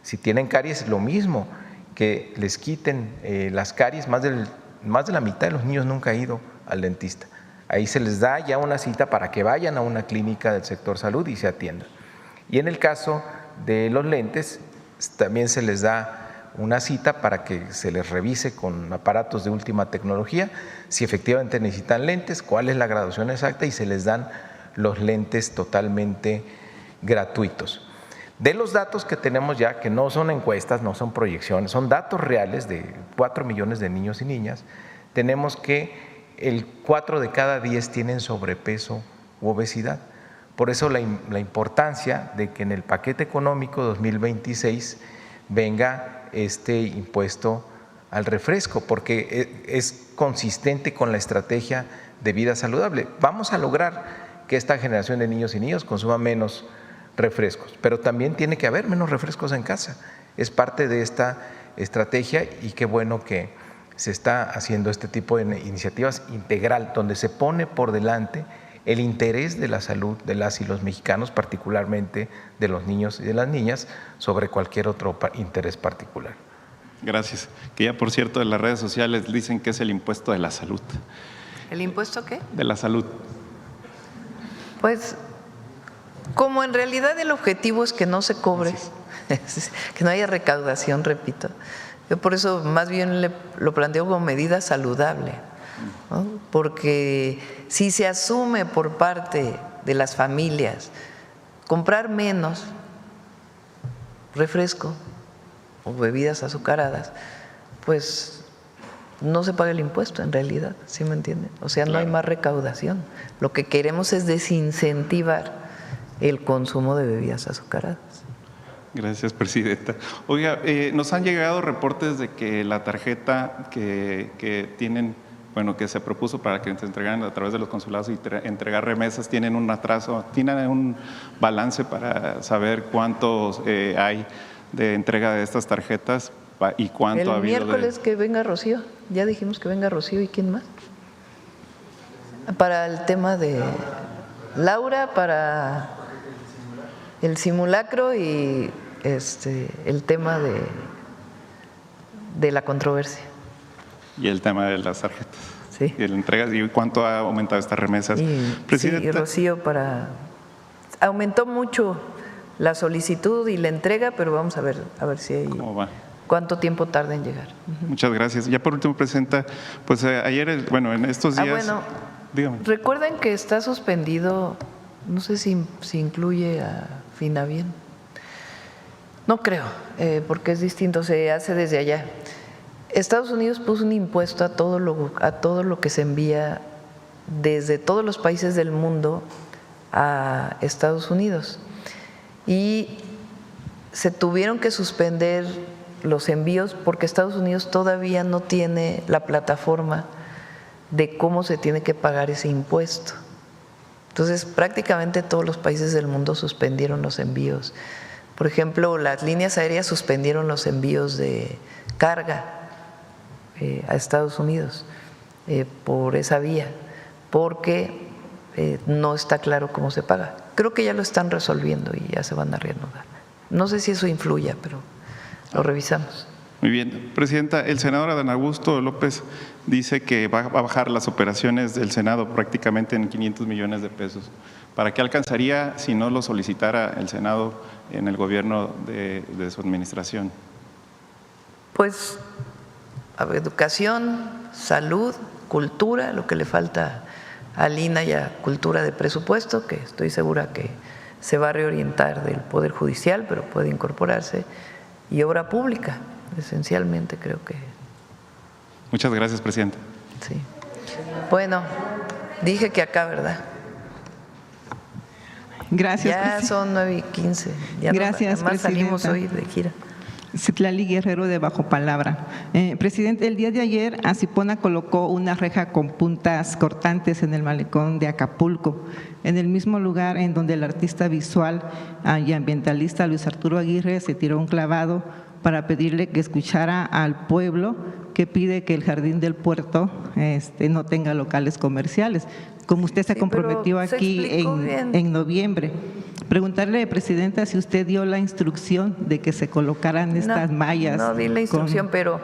Si tienen caries, lo mismo, que les quiten las caries. Más de la mitad de los niños nunca ha ido al dentista. Ahí se les da ya una cita para que vayan a una clínica del sector salud y se atiendan. Y en el caso de los lentes, también se les da una cita para que se les revise con aparatos de última tecnología si efectivamente necesitan lentes, cuál es la graduación exacta, y se les dan los lentes totalmente gratuitos. De los datos que tenemos ya, que no son encuestas, no son proyecciones, son datos reales de 4 millones de niños y niñas, tenemos que el 4 de cada 10 tienen sobrepeso u obesidad. Por eso la importancia de que en el paquete económico 2026 venga este impuesto al refresco, porque es consistente con la estrategia de vida saludable. Vamos a lograr que esta generación de niños y niñas consuma menos refrescos, pero también tiene que haber menos refrescos en casa. Es parte de esta estrategia y qué bueno que se está haciendo este tipo de iniciativas integral, donde se pone por delante el interés de la salud de las y los mexicanos, particularmente de los niños y de las niñas, sobre cualquier otro interés particular. Gracias. Que ya, por cierto, en las redes sociales dicen que es el impuesto de la salud. ¿El impuesto qué? De la salud. Pues, como en realidad el objetivo es que no se cobre, que no haya recaudación, repito, yo por eso más bien lo planteo como medida saludable, ¿no? Porque si se asume por parte de las familias comprar menos refresco o bebidas azucaradas, pues no se paga el impuesto en realidad, ¿sí me entienden? O sea, no hay más recaudación. Lo que queremos es desincentivar el consumo de bebidas azucaradas. Gracias, presidenta. Oiga, nos han llegado reportes de que la tarjeta que tienen, bueno, que se propuso para que se entregaran a través de los consulados y entregar remesas, tienen un atraso. ¿Tienen un balance para saber cuántos hay de entrega de estas tarjetas y cuánto ha habido? El miércoles que venga Rocío, ya dijimos que venga Rocío, ¿y quién más? Para el tema de Laura, para el simulacro y el tema de la controversia. Y el tema de las tarjetas. Sí. Y la entrega, ¿y cuánto ha aumentado estas remesas? Presidenta. Sí, Rocío, aumentó mucho la solicitud y la entrega, pero vamos a ver si hay… ¿Cómo va? ¿Cuánto tiempo tarda en llegar? Muchas gracias. Ya por último, presidenta, pues ayer, en estos días… dígame. Recuerden que está suspendido, no sé si incluye a Finavien. No creo, porque es distinto, se hace desde allá. Estados Unidos puso un impuesto a todo lo que se envía desde todos los países del mundo a Estados Unidos. Y se tuvieron que suspender los envíos porque Estados Unidos todavía no tiene la plataforma de cómo se tiene que pagar ese impuesto. Entonces, prácticamente todos los países del mundo suspendieron los envíos. Por ejemplo, las líneas aéreas suspendieron los envíos de carga a Estados Unidos por esa vía, porque no está claro cómo se paga. Creo que ya lo están resolviendo y ya se van a reanudar. No sé si eso influya, pero lo revisamos. Muy bien. Presidenta, el senador Adán Augusto López dice que va a bajar las operaciones del Senado prácticamente en 500 millones de pesos. ¿Para qué alcanzaría si no lo solicitara el Senado en el gobierno de su administración? Pues educación, salud, cultura, lo que le falta al INAH y a cultura de presupuesto, que estoy segura que se va a reorientar del Poder Judicial, pero puede incorporarse, y obra pública, esencialmente creo que. Muchas gracias, presidenta. Sí. Bueno, dije que acá, ¿verdad? Gracias, Ya presidenta. son 9:15. Ya Gracias, además salimos presidenta. hoy de gira. Citlali Guerrero de Bajo Palabra. Presidente, el día de ayer Acipona colocó una reja con puntas cortantes en el malecón de Acapulco, en el mismo lugar en donde el artista visual y ambientalista Luis Arturo Aguirre se tiró un clavado para pedirle que escuchara al pueblo que pide que el Jardín del Puerto no tenga locales comerciales, como usted se Sí, comprometió pero se aquí explicó bien. en noviembre. Preguntarle, Presidenta, si usted dio la instrucción de que se colocaran estas mallas. No di la instrucción, pero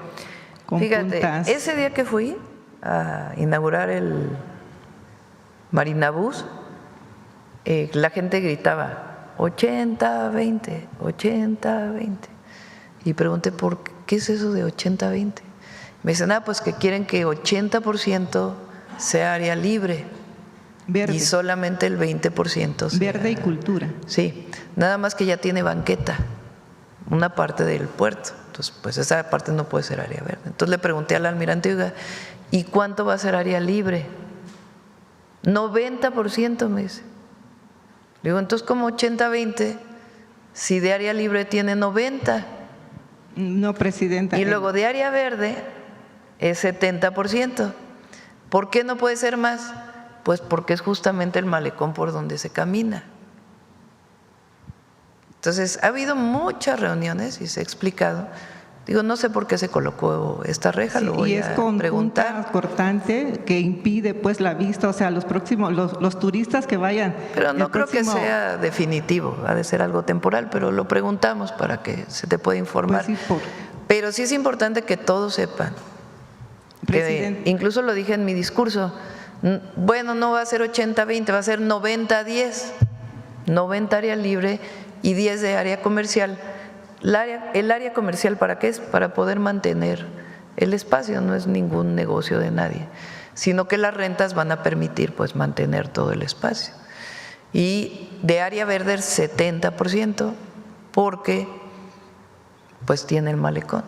con fíjate, puntas. ese día que fui a inaugurar el Marinabús, la gente gritaba 80-20, 80-20. Y pregunté, ¿por qué es eso de 80-20? Me dicen, pues que quieren que 80% sea área libre. Verde. Y solamente el 20% sea Verde y cultura. Sí, nada más que ya tiene banqueta, una parte del puerto. Entonces, pues esa parte no puede ser área verde. Entonces le pregunté al almirante, oiga, ¿y cuánto va a ser área libre? 90%, me dice. Le digo, entonces, ¿cómo 80-20? Si de área libre tiene 90. No, Presidenta. Y luego de área verde es 70%. ¿Por qué no puede ser más? Pues porque es justamente el malecón por donde se camina. Entonces, ha habido muchas reuniones y se ha explicado. Digo, no sé por qué se colocó esta reja, Sí, lo voy y es a con preguntar. punta cortante que impide pues la vista, o sea, los turistas que vayan. Pero no el creo que próximo- sea definitivo, ha de ser algo temporal, pero lo preguntamos para que se te pueda informar. Pues sí, Pero sí es importante que todos sepan. Presidente. Incluso lo dije en mi discurso. Bueno, no va a ser 80-20, va a ser 90-10. 90 área libre y 10 de área comercial. El área comercial, ¿para qué es? Para poder mantener el espacio, no es ningún negocio de nadie, sino que las rentas van a permitir pues mantener todo el espacio. Y de área verde el 70%, porque pues tiene el malecón.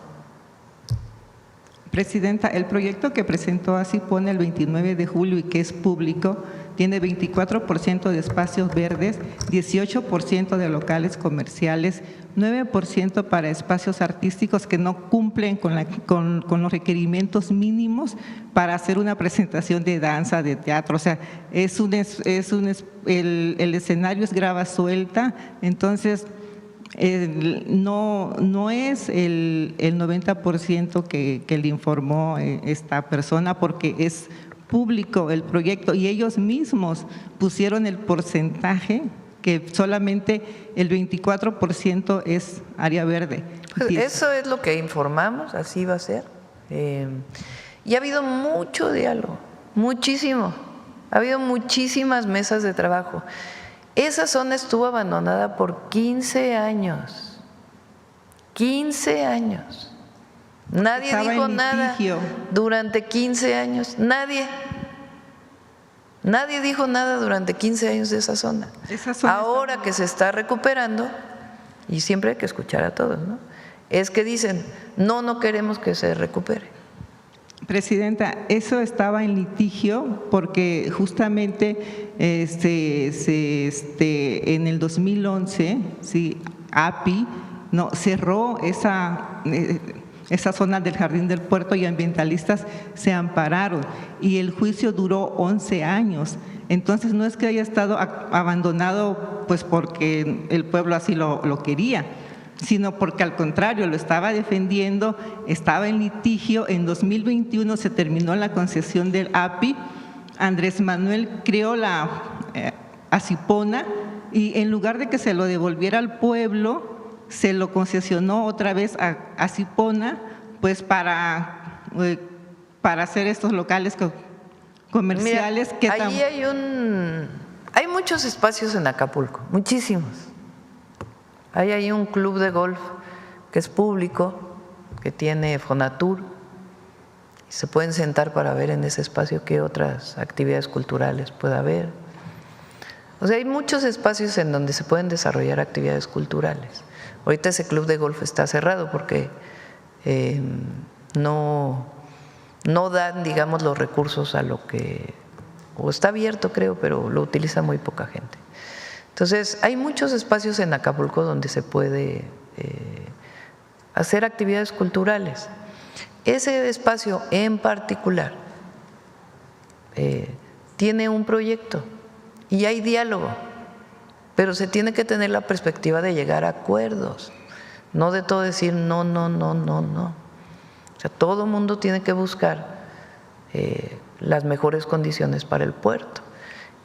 Presidenta, el proyecto que presentó Acipona el 29 de julio y que es público tiene 24% de espacios verdes, 18% de locales comerciales, 9% para espacios artísticos que no cumplen con los requerimientos mínimos para hacer una presentación de danza, de teatro. O sea, el escenario es grava suelta, entonces no es el 90% que le informó esta persona, porque es público el proyecto y ellos mismos pusieron el porcentaje que solamente el 24% es área verde. Pues eso es lo que informamos, así va a ser. Y ha habido mucho diálogo, muchísimo. Ha habido muchísimas mesas de trabajo. Esa zona estuvo abandonada por 15 años. 15 años. Nadie Estaba dijo en nada litigio. durante 15 años. Nadie. Nadie dijo nada durante 15 años de esa zona. Ahora que se está recuperando, y siempre hay que escuchar a todos, ¿no? Es que dicen, no queremos que se recupere. Presidenta, eso estaba en litigio porque justamente en el 2011, sí, API cerró esa zona del Jardín del Puerto y ambientalistas se ampararon y el juicio duró 11 años. Entonces no es que haya estado abandonado pues porque el pueblo así lo quería, sino porque al contrario lo estaba defendiendo, estaba en litigio. En 2021 se terminó la concesión del API, Andrés Manuel creó la Acipona y en lugar de que se lo devolviera al pueblo, se lo concesionó otra vez a Acipona pues para hacer estos locales comerciales. Mira, allí hay muchos espacios en Acapulco, muchísimos. Hay ahí un club de golf que es público, que tiene Fonatur, y se pueden sentar para ver en ese espacio qué otras actividades culturales puede haber. O sea, hay muchos espacios en donde se pueden desarrollar actividades culturales. Ahorita ese club de golf está cerrado porque no dan, digamos, los recursos a lo que… o está abierto, creo, pero lo utiliza muy poca gente. Entonces, hay muchos espacios en Acapulco donde se puede hacer actividades culturales. Ese espacio en particular tiene un proyecto y hay diálogo, pero se tiene que tener la perspectiva de llegar a acuerdos, no de todo decir no, no, no, no, no. O sea, todo el mundo tiene que buscar las mejores condiciones para el puerto.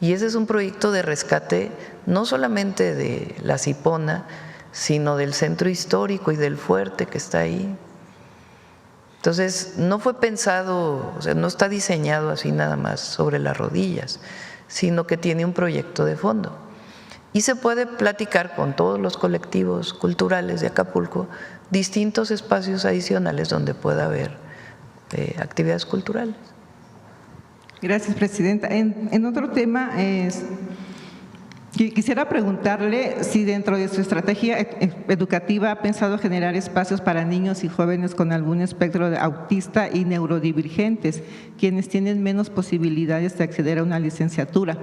Y ese es un proyecto de rescate no solamente de la Cipona, sino del centro histórico y del fuerte que está ahí. Entonces, no fue pensado, o sea, no está diseñado así nada más sobre las rodillas, sino que tiene un proyecto de fondo. Y se puede platicar con todos los colectivos culturales de Acapulco distintos espacios adicionales donde pueda haber actividades culturales. Gracias, Presidenta. En otro tema, quisiera preguntarle si dentro de su estrategia educativa ha pensado generar espacios para niños y jóvenes con algún espectro autista y neurodivergentes, quienes tienen menos posibilidades de acceder a una licenciatura,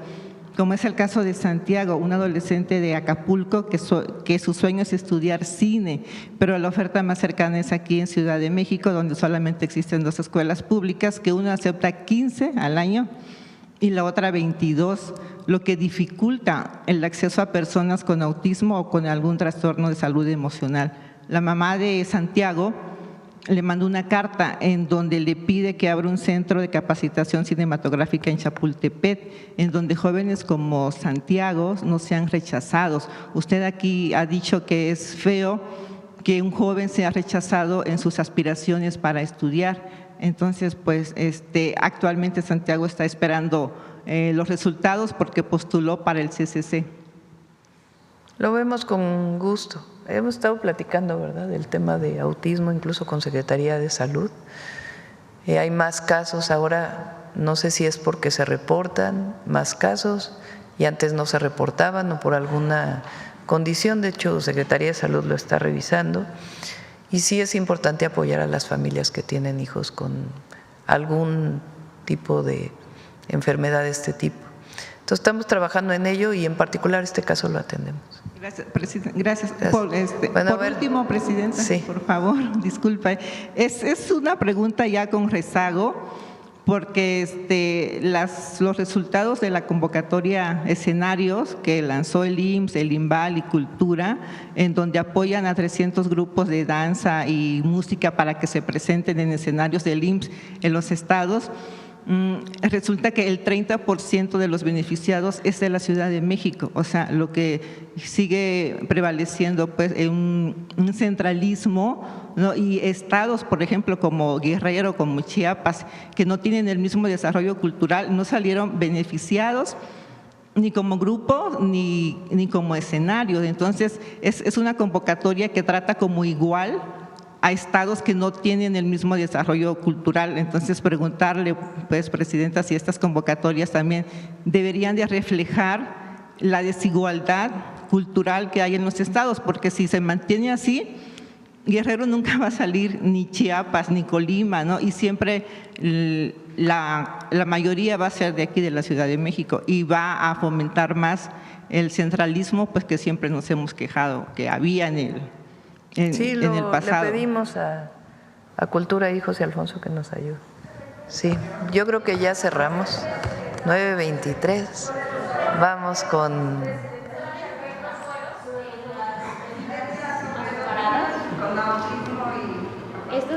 como es el caso de Santiago, un adolescente de Acapulco que su sueño es estudiar cine, pero la oferta más cercana es aquí en Ciudad de México, donde solamente existen 2 escuelas públicas, que una acepta 15 al año y la otra 22, lo que dificulta el acceso a personas con autismo o con algún trastorno de salud emocional. La mamá de Santiago le mandó una carta en donde le pide que abra un centro de capacitación cinematográfica en Chapultepec, en donde jóvenes como Santiago no sean rechazados. Usted aquí ha dicho que es feo que un joven sea rechazado en sus aspiraciones para estudiar. Entonces, pues actualmente Santiago está esperando los resultados porque postuló para el CCC. Lo vemos con gusto. Hemos estado platicando, ¿verdad?, del tema de autismo, incluso con Secretaría de Salud. Hay más casos ahora, no sé si es porque se reportan más casos y antes no se reportaban o por alguna condición. De hecho, Secretaría de Salud lo está revisando. Y sí es importante apoyar a las familias que tienen hijos con algún tipo de enfermedad de este tipo. Entonces estamos trabajando en ello y en particular este caso lo atendemos. Gracias, Presidenta. Gracias. Por último, Presidenta, sí, por favor, disculpa. Es una pregunta ya con rezago, porque los resultados de la convocatoria escenarios que lanzó el IMSS, el IMBAL y Cultura, en donde apoyan a 300 grupos de danza y música para que se presenten en escenarios del IMSS en los estados, resulta que el 30% de los beneficiados es de la Ciudad de México. O sea, lo que sigue prevaleciendo pues un centralismo, ¿no? Y estados, por ejemplo, como Guerrero, como Chiapas, que no tienen el mismo desarrollo cultural, no salieron beneficiados ni como grupo ni como escenario. Entonces, es una convocatoria que trata como igual a estados que no tienen el mismo desarrollo cultural. Entonces, preguntarle, pues, Presidenta, si estas convocatorias también deberían de reflejar la desigualdad cultural que hay en los estados, porque si se mantiene así, Guerrero nunca va a salir, ni Chiapas, ni Colima, ¿no? Y siempre la mayoría va a ser de aquí, de la Ciudad de México, y va a fomentar más el centralismo, pues, que siempre nos hemos quejado que había en el pasado. Le pedimos a Cultura y José Alfonso que nos ayude. Sí, yo creo que ya cerramos. 9:23. Vamos con…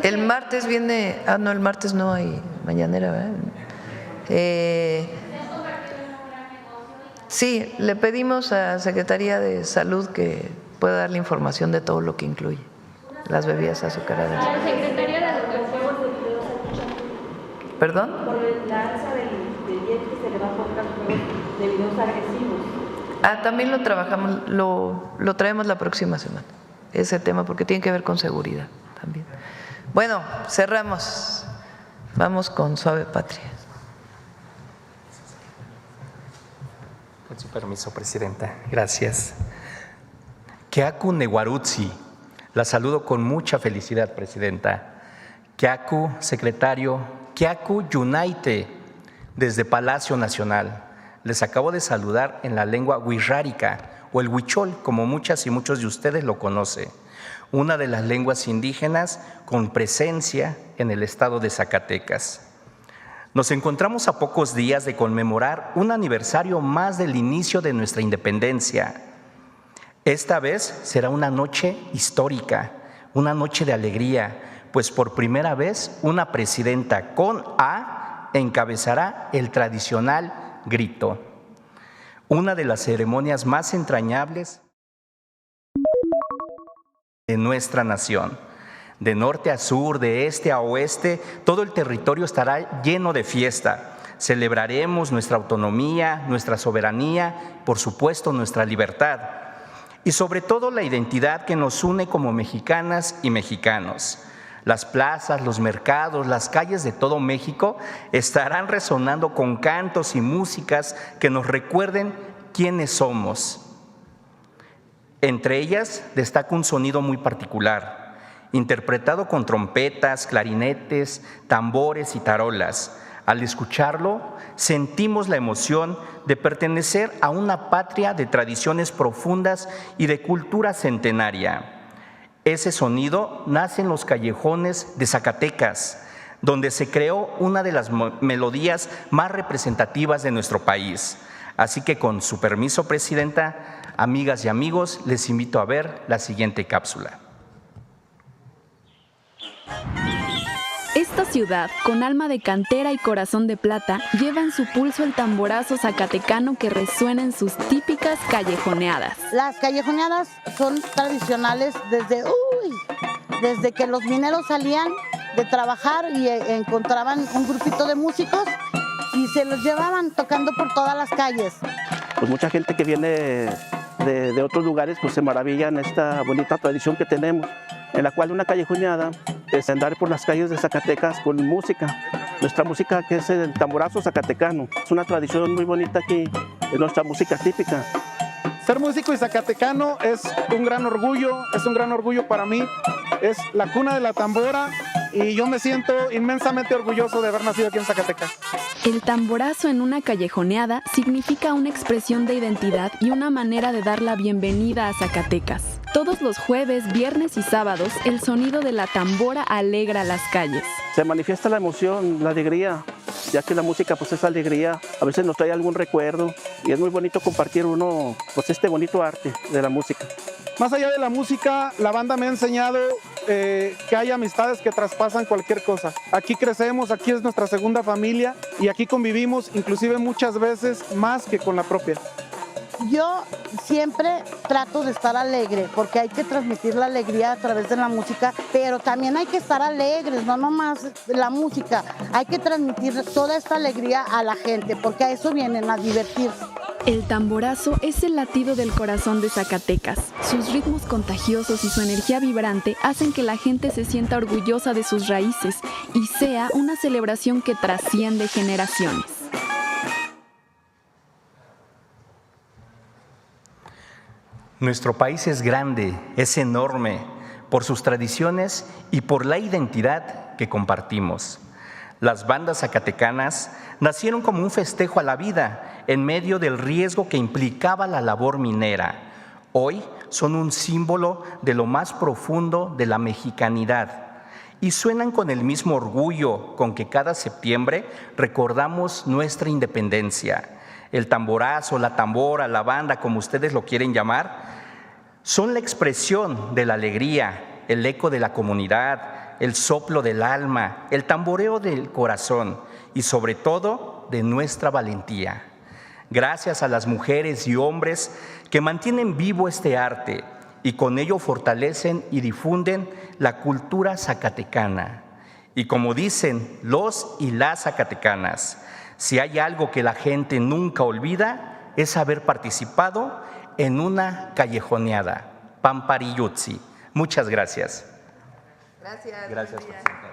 El martes viene… no, el martes no hay mañanera, ¿verdad? Sí, le pedimos a Secretaría de Salud que pueda dar la información de todo lo que incluye las bebidas azucaradas. La Secretaría de Educación. ¿Perdón? Por la alza del IEP que se le va a colocar de videos agresivos. También lo trabajamos, lo traemos la próxima semana, ese tema, porque tiene que ver con seguridad también. Bueno, cerramos. Vamos con Suave Patria. Con su permiso, Presidenta. Gracias. Keaku Newarutsi, la saludo con mucha felicidad, Presidenta. Keaku, secretario, Keaku Yunaite, desde Palacio Nacional. Les acabo de saludar en la lengua wixárika, o el huichol, como muchas y muchos de ustedes lo conocen, una de las lenguas indígenas con presencia en el estado de Zacatecas. Nos encontramos a pocos días de conmemorar un aniversario más del inicio de nuestra independencia. Esta vez será una noche histórica, una noche de alegría, pues por primera vez una presidenta con A encabezará el tradicional grito, una de las ceremonias más entrañables de nuestra nación. De norte a sur, de este a oeste, todo el territorio estará lleno de fiesta. Celebraremos nuestra autonomía, nuestra soberanía, por supuesto nuestra libertad y sobre todo la identidad que nos une como mexicanas y mexicanos. Las plazas, los mercados, las calles de todo México estarán resonando con cantos y músicas que nos recuerden quiénes somos. Entre ellas destaca un sonido muy particular, interpretado con trompetas, clarinetes, tambores y tarolas. Al escucharlo, sentimos la emoción de pertenecer a una patria de tradiciones profundas y de cultura centenaria. Ese sonido nace en los callejones de Zacatecas, donde se creó una de las melodías más representativas de nuestro país. Así que con su permiso, Presidenta, amigas y amigos, les invito a ver la siguiente cápsula. Esta ciudad, con alma de cantera y corazón de plata, lleva en su pulso el tamborazo zacatecano que resuena en sus típicas callejoneadas. Las callejoneadas son tradicionales desde que los mineros salían de trabajar y encontraban un grupito de músicos y se los llevaban tocando por todas las calles. Pues mucha gente que viene de otros lugares pues se maravillan esta bonita tradición que tenemos, en la cual una callejoneada es andar por las calles de Zacatecas con música. Nuestra música, que es el tamborazo zacatecano, es una tradición muy bonita aquí, es nuestra música típica. Ser músico y zacatecano es un gran orgullo para mí, es la cuna de la tambora y yo me siento inmensamente orgulloso de haber nacido aquí en Zacatecas. El tamborazo en una callejoneada significa una expresión de identidad y una manera de dar la bienvenida a Zacatecas. Todos los jueves, viernes y sábados, el sonido de la tambora alegra las calles. Se manifiesta la emoción, la alegría, ya que la música pues es alegría, a veces nos trae algún recuerdo y es muy bonito compartir uno pues este bonito arte de la música. Más allá de la música, la banda me ha enseñado que hay amistades que traspasan cualquier cosa. Aquí crecemos, aquí es nuestra segunda familia y aquí convivimos inclusive muchas veces más que con la propia. Yo siempre trato de estar alegre porque hay que transmitir la alegría a través de la música, pero también hay que estar alegres, no nomás la música. Hay que transmitir toda esta alegría a la gente porque a eso vienen, a divertirse. El tamborazo es el latido del corazón de Zacatecas. Sus ritmos contagiosos y su energía vibrante hacen que la gente se sienta orgullosa de sus raíces y sea una celebración que trasciende generaciones. Nuestro país es grande, es enorme, por sus tradiciones y por la identidad que compartimos. Las bandas zacatecanas nacieron como un festejo a la vida en medio del riesgo que implicaba la labor minera. Hoy son un símbolo de lo más profundo de la mexicanidad y suenan con el mismo orgullo con que cada septiembre recordamos nuestra independencia. El tamborazo, la tambora, la banda, como ustedes lo quieren llamar, son la expresión de la alegría, el eco de la comunidad, el soplo del alma, el tamboreo del corazón y sobre todo de nuestra valentía. Gracias a las mujeres y hombres que mantienen vivo este arte y con ello fortalecen y difunden la cultura zacatecana. Y como dicen los y las zacatecanas, si hay algo que la gente nunca olvida es haber participado en una callejoneada. Pampariyutsi. Muchas gracias. Gracias. Gracias, Presidenta.